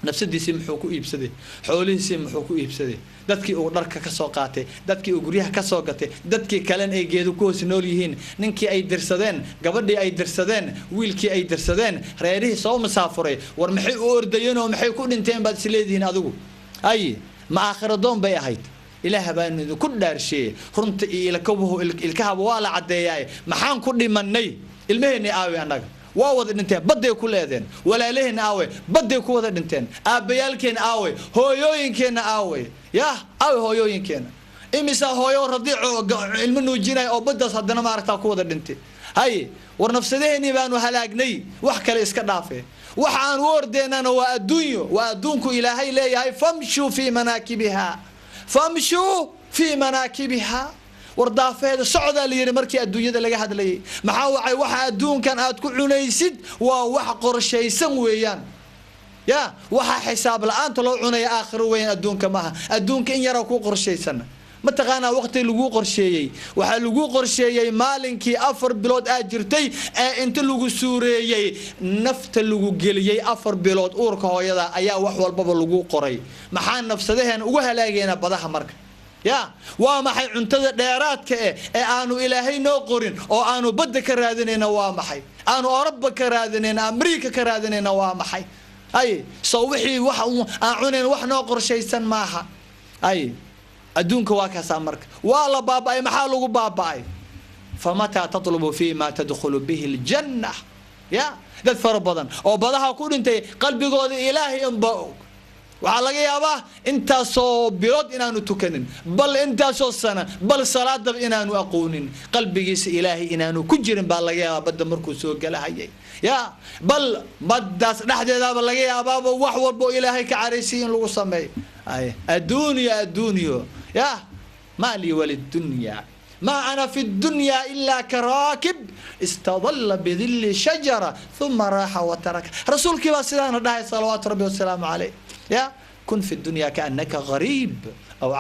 nafsadiisi muxuu ku iibsaday xoolihiisi muxuu ku iibsaday dadkii uu dharka ka soo qaatay dadkii uu guryaha ka soo gatay dadkii kale ay geedo ku hoos nool yihiin ninkii ay dirsadeen gabadhii ay dirsadeen wiilkii ay dirsadeen reerihii soo masaafuray war maxay u ordayeen oo maxay ku dhinteen baad isleedihiin adigu أي ما آخر دوم بيهيد إله بأنه كل دارشي هرنت إلى كوبه الكهب ولا عدياي محان كل مني المهني آوي أنا واود إنتين بدي كل هذين ولا لهن آوي بدي كل هذين إنتين أبيالكين آوي هويوينكين آوي يا آوي هويوينكين إمسا هويو رضيع المنو جيناي أو بدي صدنا ما أرتاح كل هذين إنتين هاي ورنفسدهني بأنه هلاقني وحكي الإسكندافي وحان وردنا وأدونك إلهي ليهي فامشوا في مناكبها وردافه هذا صعد اللي مركي الدنيا ده لقى هذا لي محاوعي وحا أدون كان أتكون عنيسد ووحا قرشي سنويان يا وحا حساب الآن طلعوا عني آخر وين أدونك معها أدونك إن يراكو قرشي سنة متقانا وقت لغو قرشيي وحا لغو قرشيي مالنكي أفر بلود آجرتي انت لغو سوريي نفت لغو قليي أفر بلود أورك هويدا أيا وحوال بابا لغو قري محان نفسدهن وها لاقينا بضاها مركا يا وامحي عنتظر ديراتك آنو إلهي نو قرين أو آنو بدك رادنين وامحي آنو أوروبا رادنين أمريكا كرادنين وامحي أي صوحي عنين وحنا قرشي سن ماها أي أدونك واكاسا مرك والله باباي محالو باباي فمتى تطلب فيما تدخل به الجنة يا ذات فربضا أو بضاها كون انت قلبي قول إلهي انبأوك waxaa laga yaabaa intaasoo bilood inaanu tukanin bal intaasoo sana bal salaada inaanu aqoonin qalbigiisa ilaahay inaanu ku jirin baa laga yaabaa badda markuu soo galahayay ya bal baddaas dhexdeedaaba laga yaabaaba wax walbo ilaahay ka caraysiin in lagu sameeyo ay adduunyo ya mali walid dunya ما أنا في الدنيا إلا كراكب استظل بظل شجرة ثم راح وترك رسولك بسلام الله صلوات ربي والسلام عليه يا كن في الدنيا كأنك غريب أو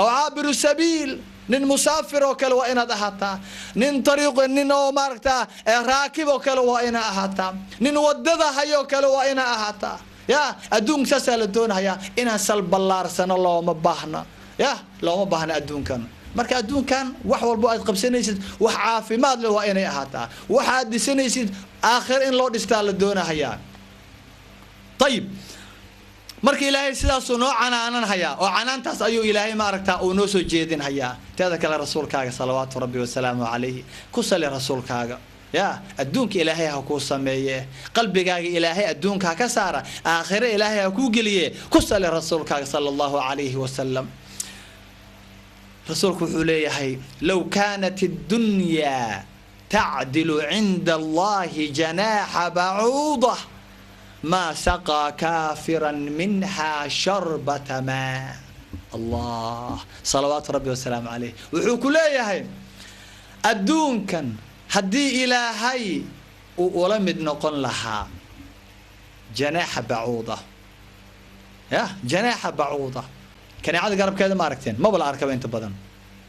عابر سبيل نن مسافر وكل وإن أهتا نن طريق نن ماركتا راكب وكل وإن أهتا نن ودذا هيو وكل وإن أهتا يا أدون سسل الدون هيا إن سلب الله رسنا الله مباهنا يا لو مباهنا أدون كان marka adduunkan wax walbo aad qabsanaysid wax caafimaad leh waa inay ahaataa waxaad dhisanaysid aakhir in loo dhistaa la doonayaa tayib marka ilaahay sidaas uu noo canaanan hayaa oo canaantaas ayuu ilaahay ma aragtaa uu noo soo jeedin hayaa teeda kale rasuulkaaga salawaatu rabbi wa salaamu alayhi ku sali rasuulkaaga ya adduunka ilaahay ha ku sameeye qalbigaaga ilaahay adduunka ka saara aakhir ilaahay ha ku geliye ku sali rasuulkaaga sallallahu alayhi wa sallam رسولك حليه لو كانت الدنيا تعدل عند الله جناح بعوضة ما سقى كافرا منها شربة ماء الله صلوات ربي والسلام عليه وحوك ليه الدون كان هدي إلهي ولمد نقول لها جناح بعوضة يا جناح بعوضة كان يعاد قرب كذا ماركتين ما بلا أركب أنت بدن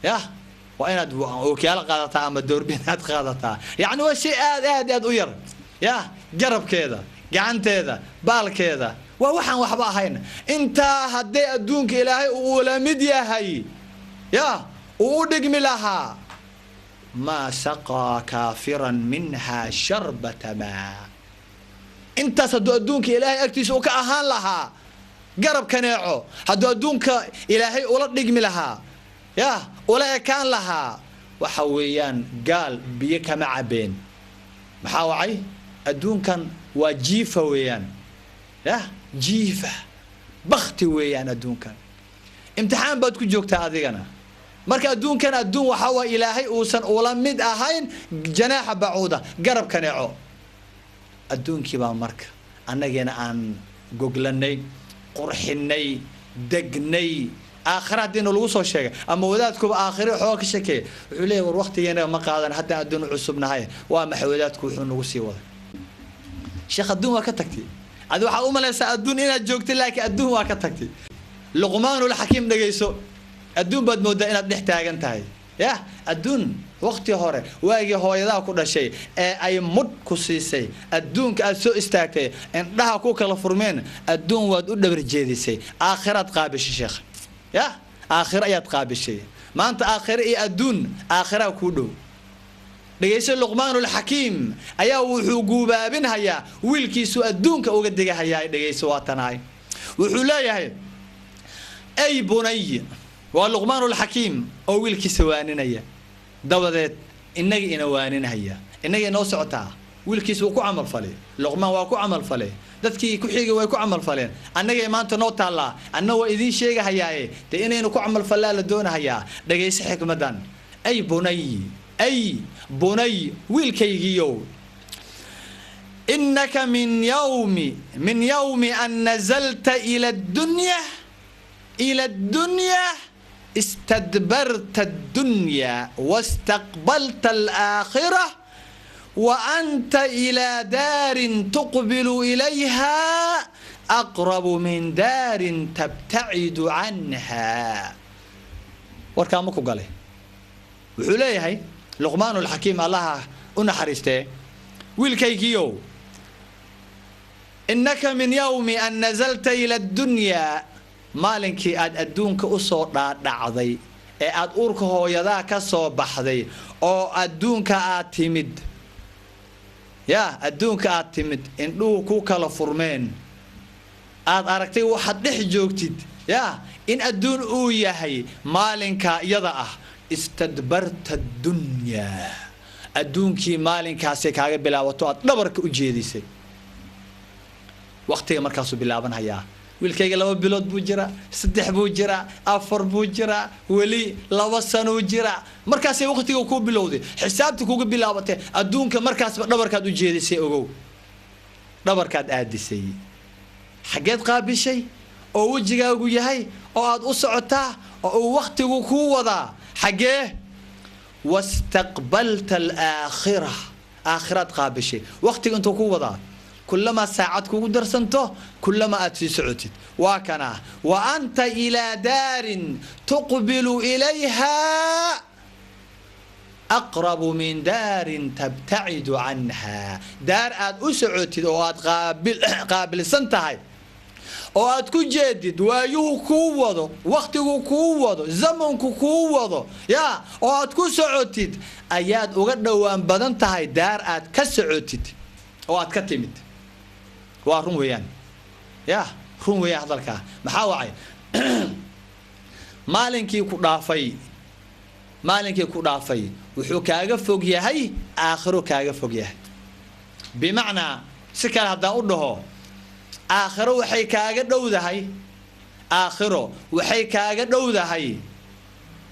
يا وأنا وكيال قادتها أما الدوربينات قادتها يعني هو شيء آد وير يا قرب كذا قعنت كذا بال كذا ووحن وحبا هين أنت هدي أدونك إلهي ولا مديا هي يا ودق ملها ما سقى كافرا منها شربة ماء أنت صدق أدونك إلهي أكتسوك أهان لها قرب كناعو هدو أدونك إلهي ولا نجم لها يا ولا كان لها وحويان قال بيك مع بين محاوعي أدون كان وجيفة ويان يا جيفة بختي ويان أدون كان امتحان بدكو جوكتا أذيقنا مركا أدون كان أدون وحوا إلهي وسن ولا مد أهين جناح بعودة قرب كناعو أدون كيبا مركا أنا جينا عن جوجلني قرحني دقني آخرات دين الوصول شيء أما وداتكم آخر حوك شكل عليه والوقت ينا ما قادنا حتى أدون عصبنا هاي وما حوداتكم حن وسي وضع شيخ أدون وكتكتي أدو حقوم ليس أدون إنا جوكت لك أدون وكتكتي لقمان والحكيم دقيسو أدون بد مدة إنا بنحتاج انتهي يا أدون وقت هوري واجي هو يدا كل شيء أي مد كسيسي أدون كأسو استاكتي إن لها كوك الفرمين أدون ودود برجيدي سي آخرات قابش الشيخ يا آخر أيات قابش شيء ما أنت آخر إيه أدون آخرة كودو دقيس لقمان الحكيم أيا وحجوبا بينها يا ويلكيسو أدون كأوجد دقيها يا دقيس واتناي وحلايا أي بني واللقمان الحكيم أو ويلكيسوانين يا دولت إنك إنوانين هيا إنك نوسعتها ويلكيس وكو عمل فلي لقمان وكو عمل فلي dadkii ku xigay way ku amal faleen annaga maanta noo taala annaga idin sheegahayaaye de inaynu ku amal falaa la doonayaa dhageyso xikmadan ay bunay wiilkaygiyo innaka min yawmi an nazalta ila ad-dunya استدبرت الدنيا واستقبلت الآخرة وأنت إلى دار تقبل إليها أقرب من دار تبتعد عنها وركامكو قاله وحوليه هاي لقمان الحكيم الله أنحرسته ويلكيكيو إنك من يوم أن نزلت إلى الدنيا maalinkii aad adduunka u soo dhaadhacday ee aad uurka hooyadaa ka soo baxday oo adduunka aad timid yaa adduunka aad timid indhuhu ku kala furmeen aad aragtay waxaad dhex joogtid yaa in adduun uu yahay maalinka iyada ah istadbarta dunya adduunkii maalinkaasi kaaga bilaabato aad dhabarka u jeedisay waqtiga markaasuu bilaaban hayaa wiilkayga 2 bilood buu jira 3 buu jira 4 buu jira wali 2 sano jira markaas ay waqtiga ku bilowday xisaabta kugu bilaabatay adduunka markaas dhabarkaad u jeedisay ogow dhabarkaad aadisay xageed qaabishay oo wajigaagu yahay oo aad u socotaa oo waqtigu ku wada xagee wastaqbalta al-aakhirah aakhirad qaabishay waqtiga intuu ku wada كلما ساعات كوغو درسنتو كلما اتي سعوتي وكنا وانت الى دار تقبل اليها اقرب من دار تبتعد عنها دار اد اسعوتي او اد قابل سنتهاي او اد كجدد وايو كوودو وقتيغو كوودو زمانكو كوودو يا او اد كسعوتي اياد اوغا دوان بدن تahay دار اد كسعوتي او اد كتمد وارون ويان يا رون ويان هذلك maxaa wacay maalinkii ku dhaafay wuxuu kaaga fog yahay aakhiro kaaga fog yahay bimaana si kale haddaan u dhaho aakhiro waxay kaaga dhowdahay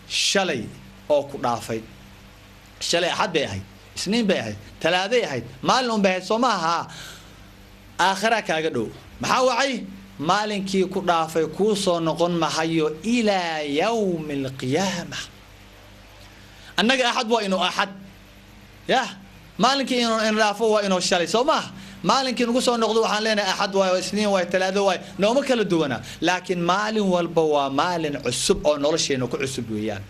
shalay oo ku dhaafay shalay axad bay ahayd isniin bay ahayd talaaday ahayd maalin un bay ahayd soo maaha آخرة كاغدو maxaa wacay maalinkii ku dhaafay ku soo noqon mahayo ila yawm alqiyamah annaga ahad waa inuu ahad ya maalinkii inuu dhaafo waa inuu shalay soo ma maalinkii nagu soo noqdo waxaan leenahay ahad waa isniin waa talaado waa nooma kala duwana laakiin maalin walba waa maalin cusub oo nolosheena ku cusub weeyaan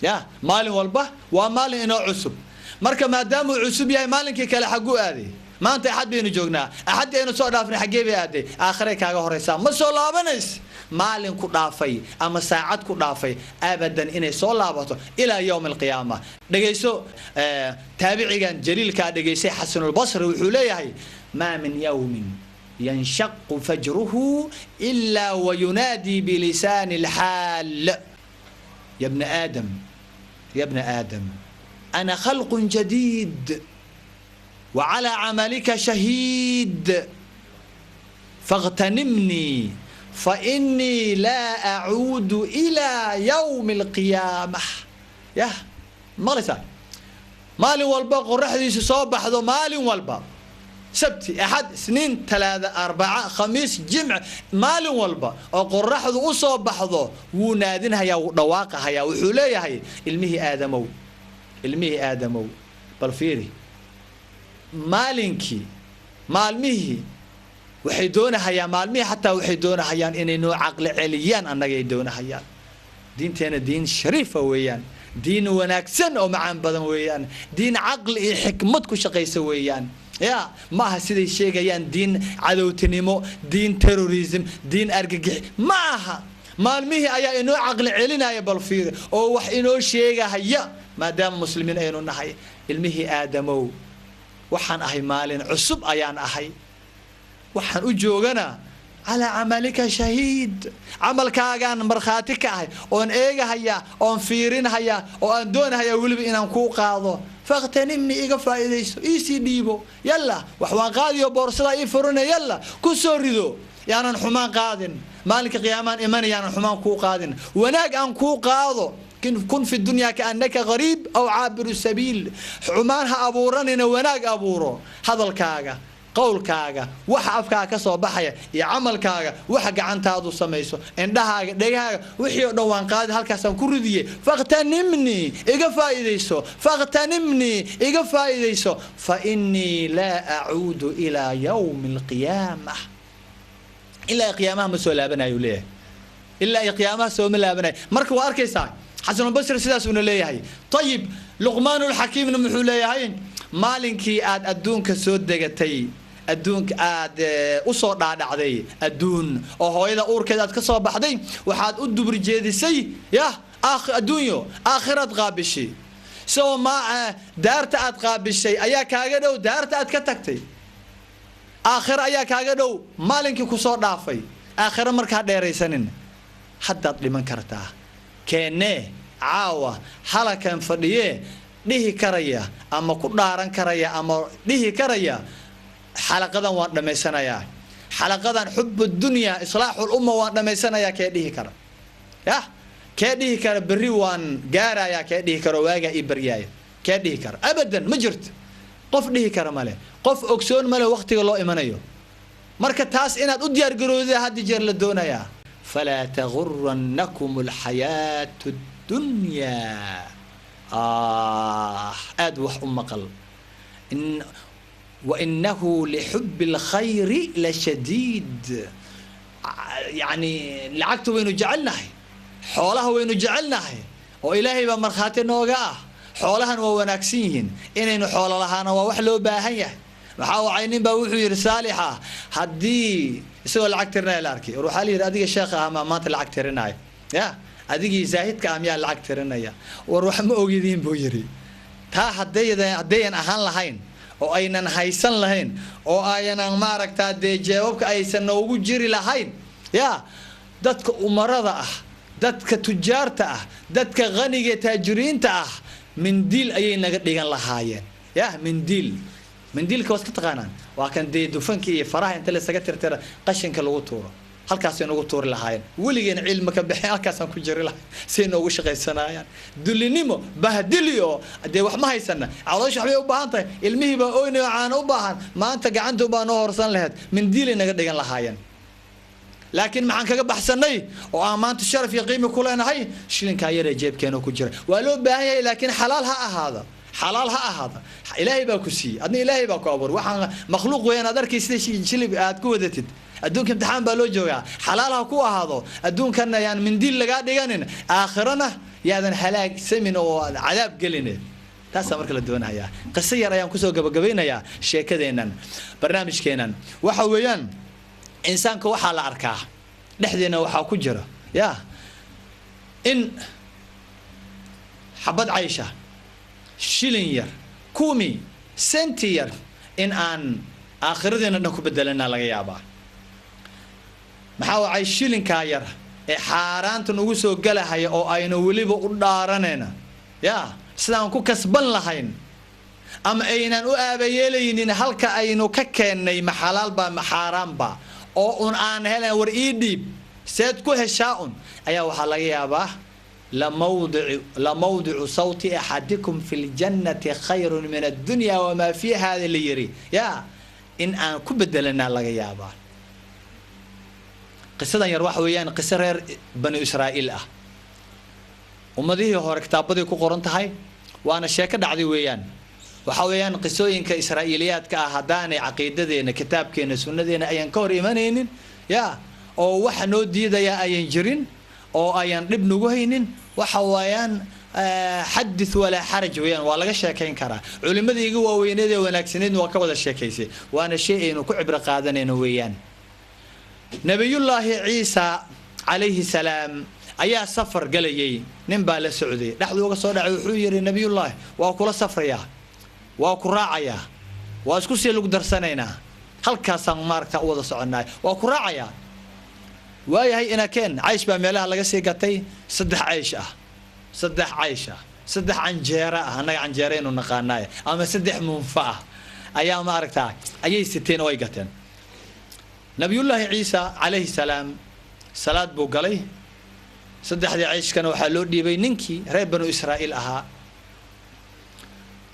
ya maalin walba waa maalin inoo cusub marka maadaama cusub yahay maalinkii kale xagu aaday maanta axad baynu joognaa axad aynu soo dhaafnay xagee bay aaday aakhire kaaga horeysa ma soo laabanays maalin ku dhaafay ama saacad ku dhaafay abadan inay soo laabato ila yawm alqiyamah dhageyso taabicigan jaliilka dhageysay Xasan al-Basri wuxuu leeyahay ma min yawmin ينشق فجره إلا وينادي بلسان الحال يا ابن آدم أنا خلق جديد وعلى عملك شهيد فاغتنمني فإني لا أعود إلى يوم القيامة يا مرسى مالي والبا قرحدي صباح ذو مالي والبا سبت أحد سنين 3 4 خميس جمع مالي والبا قرحدي صباح ذو ونادنها يا دواقها يا وحوليها هي المه آدمو بالفيري مالنكي مالمه waxay doonahayaan maalmihi xataa waxay doonahayaan inay noo aqli celiyaan annaga ay doonahayaan diinteena diin shariifa weeyaan diin wanaagsan oo macaan badan weeyaan diin aqli iyo xikmad ku shaqeysa weeyaan ya ma aha siday sheegayaan diin cadowtinimo diin terrorism diin argagax ma aha maalmihi ayaa inoo aqli celinaya bal fiir oo wax inoo sheegahaya maadaama muslimiin aynu nahay ilmihi aadamow waxaan ahay maalin cusub ayaan ahay waxaan u joogana ala amalika shahiid amalkaagan marxaati ka ahay oon eegahaya oon fiirinahaya oo aan doonahaya waliba inaan ku qaado faqtanimni iga faa'iideyso isi dhiibo yalla wax waan qaadiyo boorsada ii furuna yalla ku soo rido yaanan xumaan qaadin maalinka qiyaamada imanayaan xumaan ku qaadin wanaag aan ku qaado كن في الدنيا كأنك غريب أو عابر السبيل حمانها أبوراننا وناق أبورو هذا الكاغا قول كاغا وح أفكاك صباحية يعمل كاغا وح عن تاضو سميسو عندها ديها وحي دوان قاد هالكاسم كردية فاغتنمني إيجا فايديسو فإني لا أعود إلى يوم القيامة إلا قيامها مسؤولة بنا يوليه إلا قيامها مسؤولة بنا مركو أركيسان حسن البصري سداس من ليهي طيب لقمان الحكيم نمحو ليهين مالنكي آد أدونك سود دقتي أدونك آد أصور دعدي أدون أو هو إذا أور كذا تكسر بحدين وحاد أدو برجيدي سي يا أدونيو آخرت غابشي سو ما دارت أد غابشي أياك هاجدو دارت أد كتكتي آخر أياك هاجدو مالنكي كسور دافي آخر مركها ديريسنين حتى لمن كرتاه كأنه عاوة حلقة فديه ديه كريا أما كدارن كريا أما ديه كريا حلقة ده وان دمسنا يا حلقة حب الدنيا إصلاح الأمة ونميسنا يا كيديه كرا يا كيديه كرا بري وان جارا يا كيديه كرا واجا إبرياي كيديه كرا أبدا مجرد قف ديه كرا ماله قف أكسون ماله وقت الله إيمانيو مركز تاس إن أديار جروزي هذه جر للدنيا يا فلا تغرنكم الحياة الدنيا أدوح أم قلب وإنه لحب الخير لشديد يعني لعقته وين جعلناه حوله وين جعلناه وإلهي بمرخاتنا نوجاه حولها وناكسين إنه حول لهانا ووحلو باهية محاو عينين بوحي رسالحة هدي يسوي العكترنا الاركي روح علي اديك الشيخ ما العكترنا يا اديك زاهد كاميا العكترنا يا وروح ما اوغيدين بو يري تا هديان اهان لهين oo aynan haysan lahayn oo aynan maaragtaa jawaabka aysan ugu jiri lahayn ya dadka umarada ah dadka tujaarta ah dadka qaniga taajiriinta ah mindil ayay naga dhigan lahaayeen ya mindil ka waska taqaanaan waa kan dufanki faraha inta la saga tirtira qashinka lagu tuuro halkaas ay nagu tuuri lahaayeen waligeena cilmi ka bixin halkaas aan ku jiri lahayn si noogu shaqaysanayaan dulinimo bahdiliyo de wax ma haysana caloosh waxbay u baahan tahay ilmihi baa ooynayo aan u baahan maanta gacantu baa noo horsan lahayd mindil naga dhigan lahaayeen laakiin maxaan kaga baxsanay oo aan maanta sharaf iyo qiimo ku leenahay shilinka yar ee jeebkeena ku jira waa loo baahan yahay laakiin xalaal ha ahaado حلال هذا إلهي باكوسي أدنى إلهي باكوابر وحنا مخلوق وين أدرك يستشي شلي أتكو ذاتت أدون كم امتحان بالوجوها حلالها كوا هذا أدون كنا يعني من دين لقاد يجانين آخرنا يعني هلاك سمين وعذاب قلنا تاسع مركل الدون هيا قصير أيام كسو قبينا يا شيء كذا إنن برنامج كينن وحويان إنسان كوحال أركاه نحدينا وحاو كجرة يا إن حبض عيشة شيلينير كومي سنتير إن آن آخرنا نكو بدلنا لغيابا محاو عايش شيلين كاير حاران تنوسو قلها يا أو أينو وليبو قدارننا يا سلام كو كسبن لهين أما أينان أبيلين هلك أينو ككني محلال با محرام با أو أن آن هلا وريدي سيد كو هشاؤن أيا وحلايابا لموضع صوت أحدكم في الجنة خير من الدنيا وما فيها هذا اللي يري يا إن أن كبدلنا لغيابا قصة يروح ويان قصة بني إسرائيل ومديه هو كتاب بدي كقرنت هاي وأنا شاكر دعدي ويان وحويان قصوين كإسرائيليات كأهدان عقيدة إن كتاب كين سنة إن أيان كور إيمانين يا أو وحنو دي يا أيان جرين أو أيان ابن وهين وحويان حدث ولا حرج ويان ولا شاكين كرا علماء يجوا وينادي ونكسنين وكبد الشاكيسي وأنا شيء إنه كعبر قادن ويان نبي الله عيسى عليه السلام أيها سفر قال يي نبى للسعودية نحن وقصنا حوير نبي الله وأكل سفر يا وأكل راعيا وأسكسي لك درسنينا هل كاسان مارك تعوض صعنا وأكل راعيا وهي أنا كان عايش بميلها لقسي قتي صدح عيشة صدح عنجيرة هنا عنجيرين ونقاناي أما صدح منفعة أيام مارك تاع أي 60 ويقتن نبي الله عيسى عليه السلام صلاة بوقلي صدح دي عيش كانوا حلو دي بيننكي ريب بنو إسرائيل أها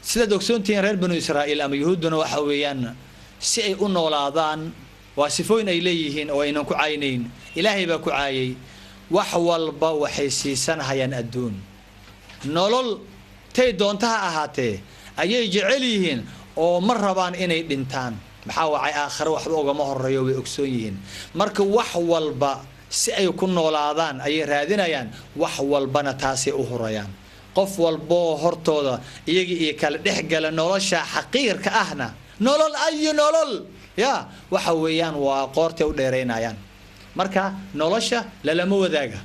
سيدا دوكسونتين ريب بنو إسرائيل أما يهودنا وحويان سيئي أنولاضان واسفوين إليهن وإنكو عينين إلهي باكو عايي وحوال با وحيسيسان هيان أدون نولول تي دونتها أهاتي أيي جعليهن أو مربان إني دنتان محاوعي آخر وحب أوغا مهر ريوبي أكسويهن مركو وحوال با سيئي كن نولاضان أي رادين أيان وحوال بانا تاسي أهريان قف والبو هرتودا يجي إيكال دحقل نولوشا حقير كأهنا نولول أي نولول يا وحويان وقورتي وديرينايان marka nolosha lalama wadaaga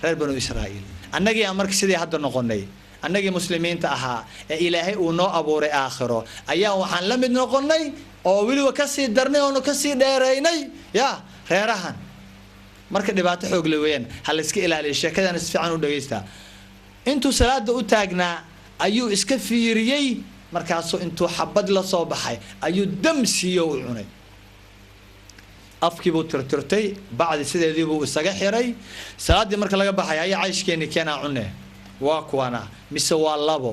reer banu Israa'iil annagii markii sidii hadda noqonay annagii muslimiinta ahaa ee Ilaahay uu noo abuuray aakhiro ayaa waxaan la mid noqonay oo waliba ka sii darnay oo ka sii dheereynay ya reerahan marka dhibaato xoog leh weeyaan hal iska ilaaliyo sheekadan si fiican u dhageysta intuu salaada u taagnaa ayuu iska fiiriyay markaasoo intuu xabad la soo baxay ayuu damsiyo u cunay afkiibuu tirtirtay bacdi sideediibuu isaga xiray salaadii marka laga baxay ayaa cayshkeeni keenaa cunne waa kuwana mise waa labo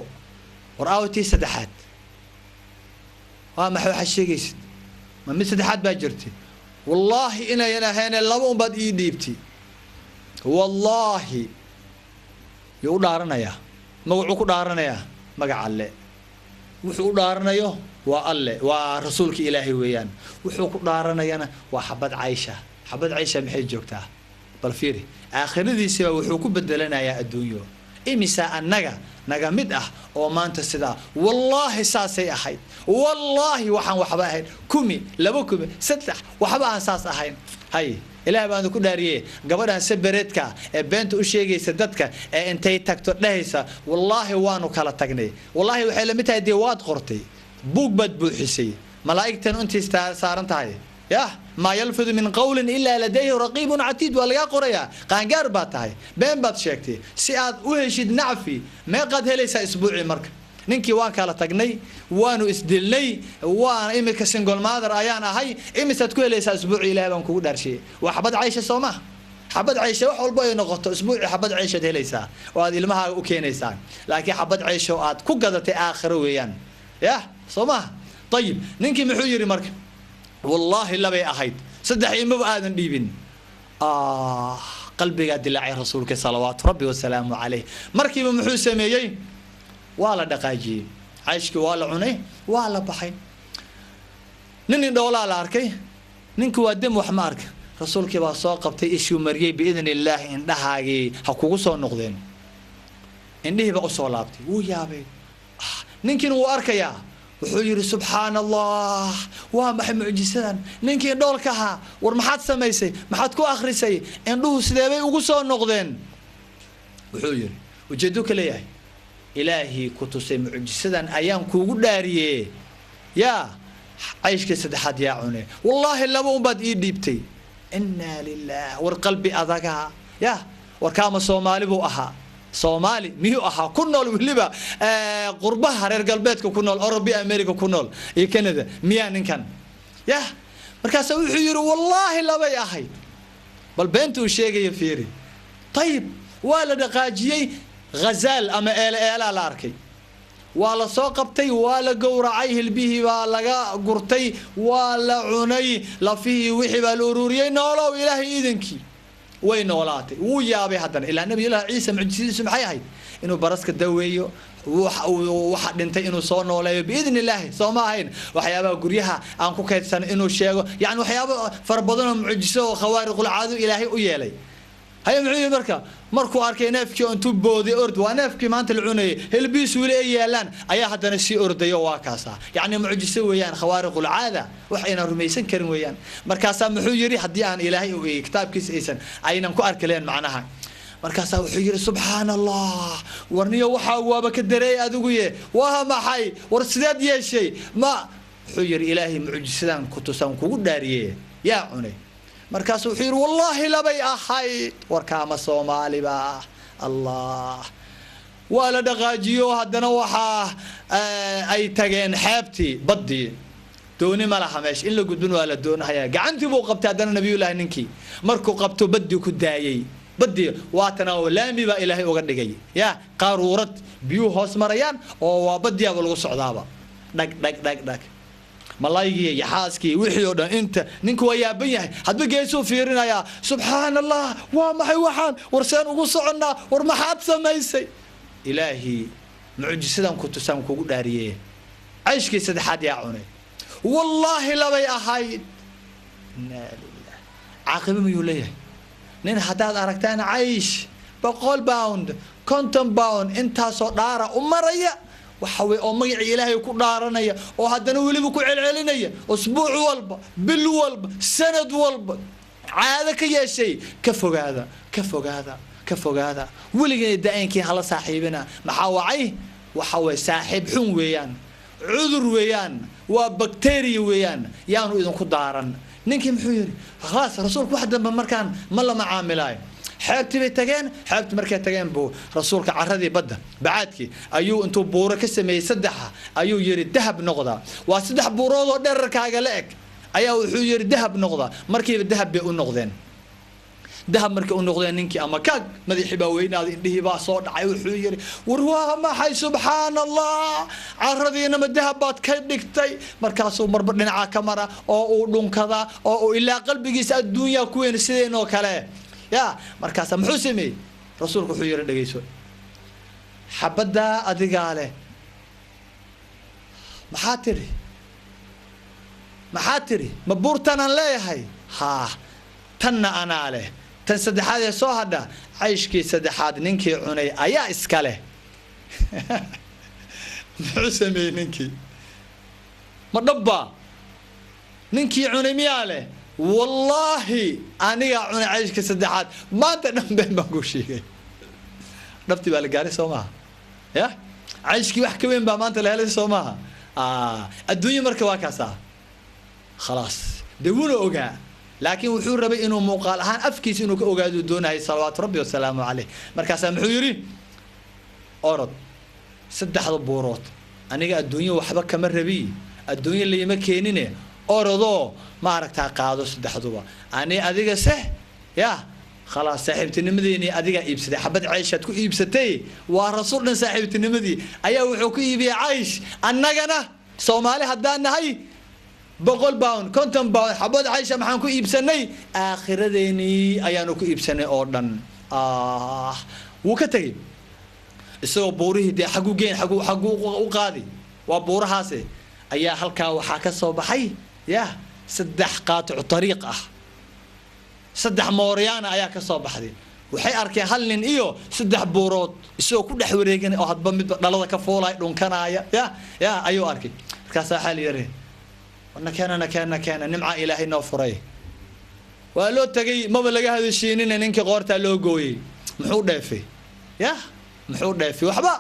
war aawtii saddexaad waa maxay waxa sheegaysid ma mid saddexaad baa jirtay wallaahi inayna ahayn labo baad ii dhiibtay wallaahi yuu dhaaranayaa magacuu ku dhaaranayaa magac alle wuxuu u dhaaranayo waa alle waa rasuulka ilaahay weeyaan wuxuu ku dhaaranayana waa xabad caysha maxay joogtaa bal fiiri aakhiradiisa wuxuu ku bedelanayaa adduunyo imisa annaga naga mid ah oo maanta sida wallaahi saasay ahayd wallaahi waxaan waxba ahayn kumi laba kumi saddex waxba aan saas ahayn hay ilaahay baan ku dhaariyay gabadhan sabareedka ee beenta u sheegaysa dadka ee intay tagto dhahaysa wallaahi waanu kala tagnay wallaahi waxay la mid tahay waad qortay buug bad buuxisay malaa'igtan intii saaran tahay يا ما يلفظ من قول إلا لديه رقيب عتيد ولا قرية قانجار باتاي بين بات شكتي سياد وهشيد نعفي ما قد هليس أسبوعي مرك ننكي وان كالا تقني وانو اسدلني وان إمي كسنقول مادر آيانا هاي إمي ستكون هليس أسبوعي لا بانكو دارشي وحبد عيشة سوما حبد عيشة وحول باي نقطة أسبوعي حبد عيشة هليسا وهذه المها وكينيسان لكن حبد عيشة وآد كو قدرتي آخر ويان يا سوما طيب ننكي محيري مرك والله لا بي أحد صدق إما بآدم بيبين قلبي قد لعي رسولك صلوات ربي والسلام عليه مركب محوس سميي ولا دقاجي عايشك ولا عني ولا بحي نني دولا لاركي ننكو ودم وحمارك رسولك بساقبتي إيشو مريي بإذن الله إن دهاجي حقوقه النقدين إنه بقى صلابتي ويا بي ننكي وأركيا وحير سبحان الله وما معجزان نينكي دولكها ور maxaad samaysay maxaad ku akhrisay indhuhu sideebay ugu soo noqdeen wuxuu ujeedo kale yahay ilaahi ku tusay mucjisadan ayaan kuugu dhaariyay ya ayshka saddexaad yaa cunay wallahi laba baad ii dhiibtay inna lillahi war qalbi adaga ya war kaama Soomaali buu ahaa Soomaali miyuu ahaa ku nool waliba qurbaha reer galbeedka ku nool Europe America ku nool iyo Canada miyaa ninkan ya markaas wuxuu yiri wallahi laba yahay bal beentu sheegay fiiri طيب wala dhaqaajiyay غزال ama eela la arkay wala soo qabtay wala gowracay hilbihi baa laga gurtay wala cunay lafii wixii baa la ururiyay noolow ilaahay idinkii way noolaatay wuu yaabay hadan ilaa nabi ilaahay ciisa mucjisiisu maxay ahayd inuu baraska daweeyo waxa dhintay inuu soo nooleeyo biidin ilaahi soo ma ahayn waxyaabaha guryaha aan ku kaydsan inuu sheego yaani waxyaabo farbadan oo mucjiso oo khawaariqul caado ilaahay u yeelay hay muxuu marka markuu arkay neefkii intuu booday ord waa neefkii maanta la cunay helbiis wili ay yeelan ayaa hadana si ordayo waa kaasa yaani mucjiso weeyaan khawaariqul caada wax ayna rumaysan karin weeyaan markaas muxuu yiri hadii aan ilaahay u kitaabkiisa aysan aynan ku arkaleen macnaha markaas wuxuu yiri subhanallah warniyo waxa waaba ka dareey adigu yee waa maxay war sideed yeeshay ma wuxuu yiri ilaahay mucjisadan ku tusan kugu dhaariyay yaa cunay markaas wuxuu yiri wallahi labay ahay warkaama Soomaali ba Allah wala dhaqaajiyo hadana waxa ay tageen xeebti badii dooni malaha meesh in la gudbin wala doonaya gacantii buu qabtay hadana nabiyullaahi ninkii markuu qabto badii ku daayay badii waatana laami ba ilaahay uga dhigay ya qaruurad biyo hoos marayaan oo waa badii lagu socdaaba dhag ملايجي يحاسكي وحيودا أنت نكو يا بيه هاد بجيسو فيرنا يا سبحان الله وما حي وحان ورسان وقصعنا ورمحات سميسي إلهي معجزة كنت سامكو داريه عيش كي سد حد يعوني والله لا بي أحد إنا لله عاقب ميوليه نين حتى أركتان عيش بقول باوند كنتم باوند انت صدارة أمرية وحوي أو مجيء إلهي يكون دارنايا أو هذا ولي بكون علينا أسبوع والب بالوالب سند والب هذا كي شيء كفوا هذا ولي دائن كي هلا صاحبنا محاوعي وحوي صاحب حن ويان عذر ويان وبكتيريا ويان يانو إذا كون دارن نينكي محيري خلاص رسولك واحد من مركان ما له معاملاي حابتي بتجين حابت مركز تجين بو رسولك عرضي بده بعدك أيو أنتو بورك السماء صدحها أيو يري الذهب نقطة وصدح بورود درك على لك ayaa wuxuu yiri dahab noqda markiiba dahab bay u noqdeen dahab markii u noqdeen ninkii ama kaag madaxii baa weynaaday indhihii baa soo dhacay wuxuu yiri war waa maxay subxaanallah caradiina ma dahab baad ka dhigtay markaasuu marba dhinaca ka mara oo uu dhunkada oo uu ilaa qalbigiisa adduunyaa ku weyn sideenoo kale ya markaas muxuu sameeyay rasuulku wuxuu yiri dhageyso xabada adiga leh maxaa tiri ma buurtan aan leeyahay ha tanna anaa leh tan saddexaad ee soo hadha cayshkii saddexaad ninkii cunay ayaa iska leh muxuu sameeyey ninkii ma dhabba ninkii cunay miyaa leh wallaahi aniga cunay cayshkii saddexaad maanta dhanbeen baan ku sheegay dhabtii baa la gaaray soo maaha ya cayshkii wax ka weyn baa maanta la helay soo maaha adduunyo marka waa kaasaa khalaas dee wuuna ogaa laakiin wuxuu rabay inuu muuqaal ahaan afkiisa inuu ka ogaado doonahay salawaatu rabbi wasalaamu calayh markaasaa muxuu yidhi orod saddexda buurood aniga adduunyo waxba kama rabi adduunyo layma keenine orodoo maaragtaa qaado saddexduba ani adiga seh ya khalaas saaxiibtinimadeeni adiga iibsaday xabad ceyshaad ku iibsatay waa rasuul dhan saaxiibtinimadii ayaa wuxuu ku iibiyay caysh annagana Soomaali haddaan nahay 100 pound 50 pound xabad caysh maxaan ku iibsanay aakhiradeenii ayaanu ku iibsanay oo dhan wuu ka tagay isagoo buurihii dee xagu u qaadi waa buurahaas ayaa halkaa waxaa ka soo baxay ya 3 qaaticu tariiq ah 3 mooryaana ayaa ka soo baxday waxay arkeen hal nin iyo 3 buurood isagoo ku dhex wareegan oo hadba mid dhalada ka foolay dhunkanaya ya ayuu arkay markaas waxa la yiri wana keena nimca ilaahay noo furay waa loo tagay maba laga hadashiinin ninkii qoorta loo gooyay muxuu dheefay ya muxuu dheefay waxba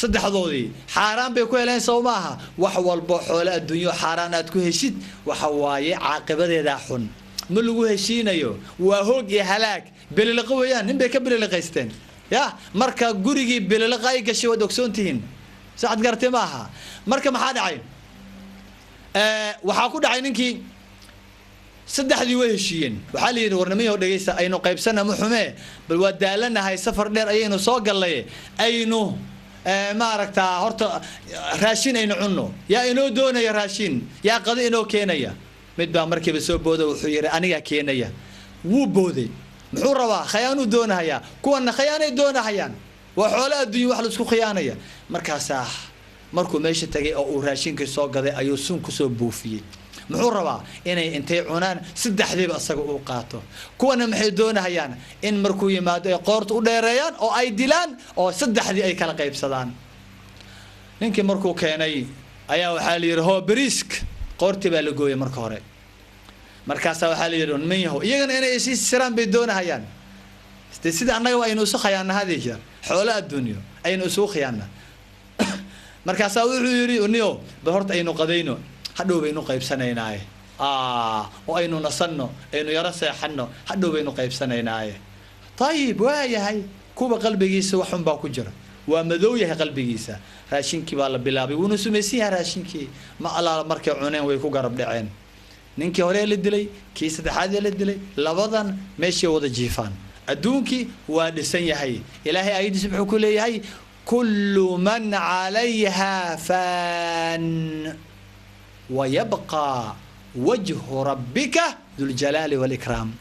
saddexdoodii xaraan bay ku heleen Soomaha wax walba xoolo adduunyo xaraan aad ku heshid waxa waaye caaqibadeeda xun ma lagu heshiinayo waa hoog iyo halaag bililiqa weeyaan nin bay ka bililiqaysteen ya marka gurigii bililiqa ay gashay wad ogsoontihiin saad gartay maaha marka maxaa dhacay waxa ku dhacay ninkii saddexdii way heshiiyeen waxa la yiri warnamiyo dhageysa aynu qaybsana muxume bal waa daalanahay safar dheer ayaynu soo galay aynu ma aragtaa horta raashin aynu cunno yaa inoo doonaya raashin yaa qadi inoo keenaya mid baa markiiba soo booday wuxuu yiri aniga keenaya wuu booday muxuu rabaa khiyaano doonaya kuwana khiyaanay doonayaan waa xoolo adduunyo wax la isku khiyaanaya markaas markuu meesha tagay oo uu raashinka soo gaday ayuu sun ku soo buufiyay muxuu rabaa inay intay cunaan saddexdiiba asaga uu qaato kuwana maxay doonayaan in markuu yimaado ay qoorta u dheereeyaan oo ay dilaan oo saddexdii ay kala qaybsadaan ninkii markuu keenay ayaa waxa la yiri hoo bariisk qoorti baa la gooyay marka hore markaas waxa la yiri man yaho iyagana inay si siraan bay doonayaan sida annaga aynu soo khiyaana hadiya xoolo adduunyo aynu soo khiyaana markaas wuxuu yiri uniyo bal horta aynu qadayno hadhow baynu qaybsanaynaa oo aynu nasanno aynu yara seexanno hadhow baynu qaybsanaynaa tayib waa yahay kuba qalbigiisa waxun baa ku jira waa madow yahay qalbigiisa raashinkii baa la bilaabay wuuna sumaysiyaa raashinkii ma alla markay cuneen way ku garab dhaceen ninkii hore la dilay kii saddexaad la dilay labadan meeshii wada jiifaan adduunkii waa dhisan yahay ilaahay aydiis wuxuu ku leeyahay kullu man calayha fan ويبقى وجه ربك ذو الجلال والإكرام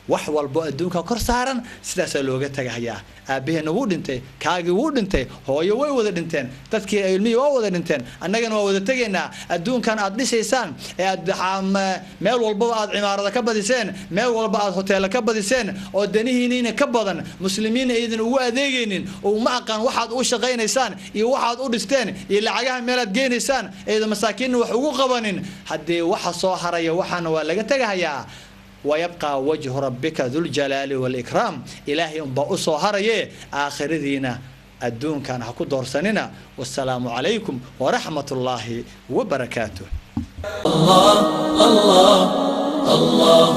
wax walbo adduunka kor saaran sidaas looga tagayaa aabaheena wuu dhintay kaagi wuu dhintay hooyo way wada dhinteen dadkii ilmihi waa wada dhinteen annagana waa wada tageynaa adduunkan aad dhisaysaan ee aad meel walba aad cimaarada ka badiseen meel walba aad hoteelo ka badiseen oo danihiina ka badan muslimiin aydan ugu adeegaynin oo ma aqaan waxaad u shaqaynaysaan iyo waxaad u dhisteen iyo lacagaha meel aad geenaysaan aydan masaakiin wax ugu qabanin hadii waxa soo haraya waxana waa laga tagayaa ويبقى وجه ربك ذو الجلال والإكرام إلهي أنبأ هريه آخر دينا الدون كان حكو دورسننا والسلام عليكم ورحمة الله وبركاته الله الله الله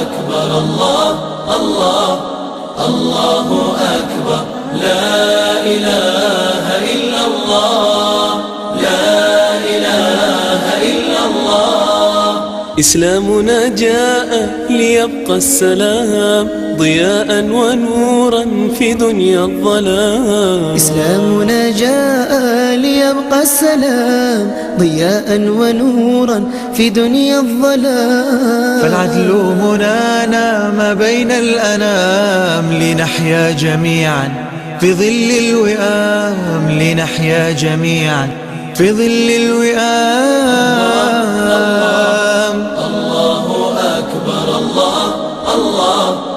أكبر الله الله الله أكبر لا إله إلا الله لا إله إلا الله إسلامنا جاء ليبقى السلام ضياء ونورا في دنيا الظلام. إسلامنا جاء ليبقى السلام ضياء ونورا في دنيا الظلام. فالعدل منانا ما بين الأنام لنحيا جميعا في ظل الوئام، لنحيا جميعا في ظل الوئام. الله أكبر الله الله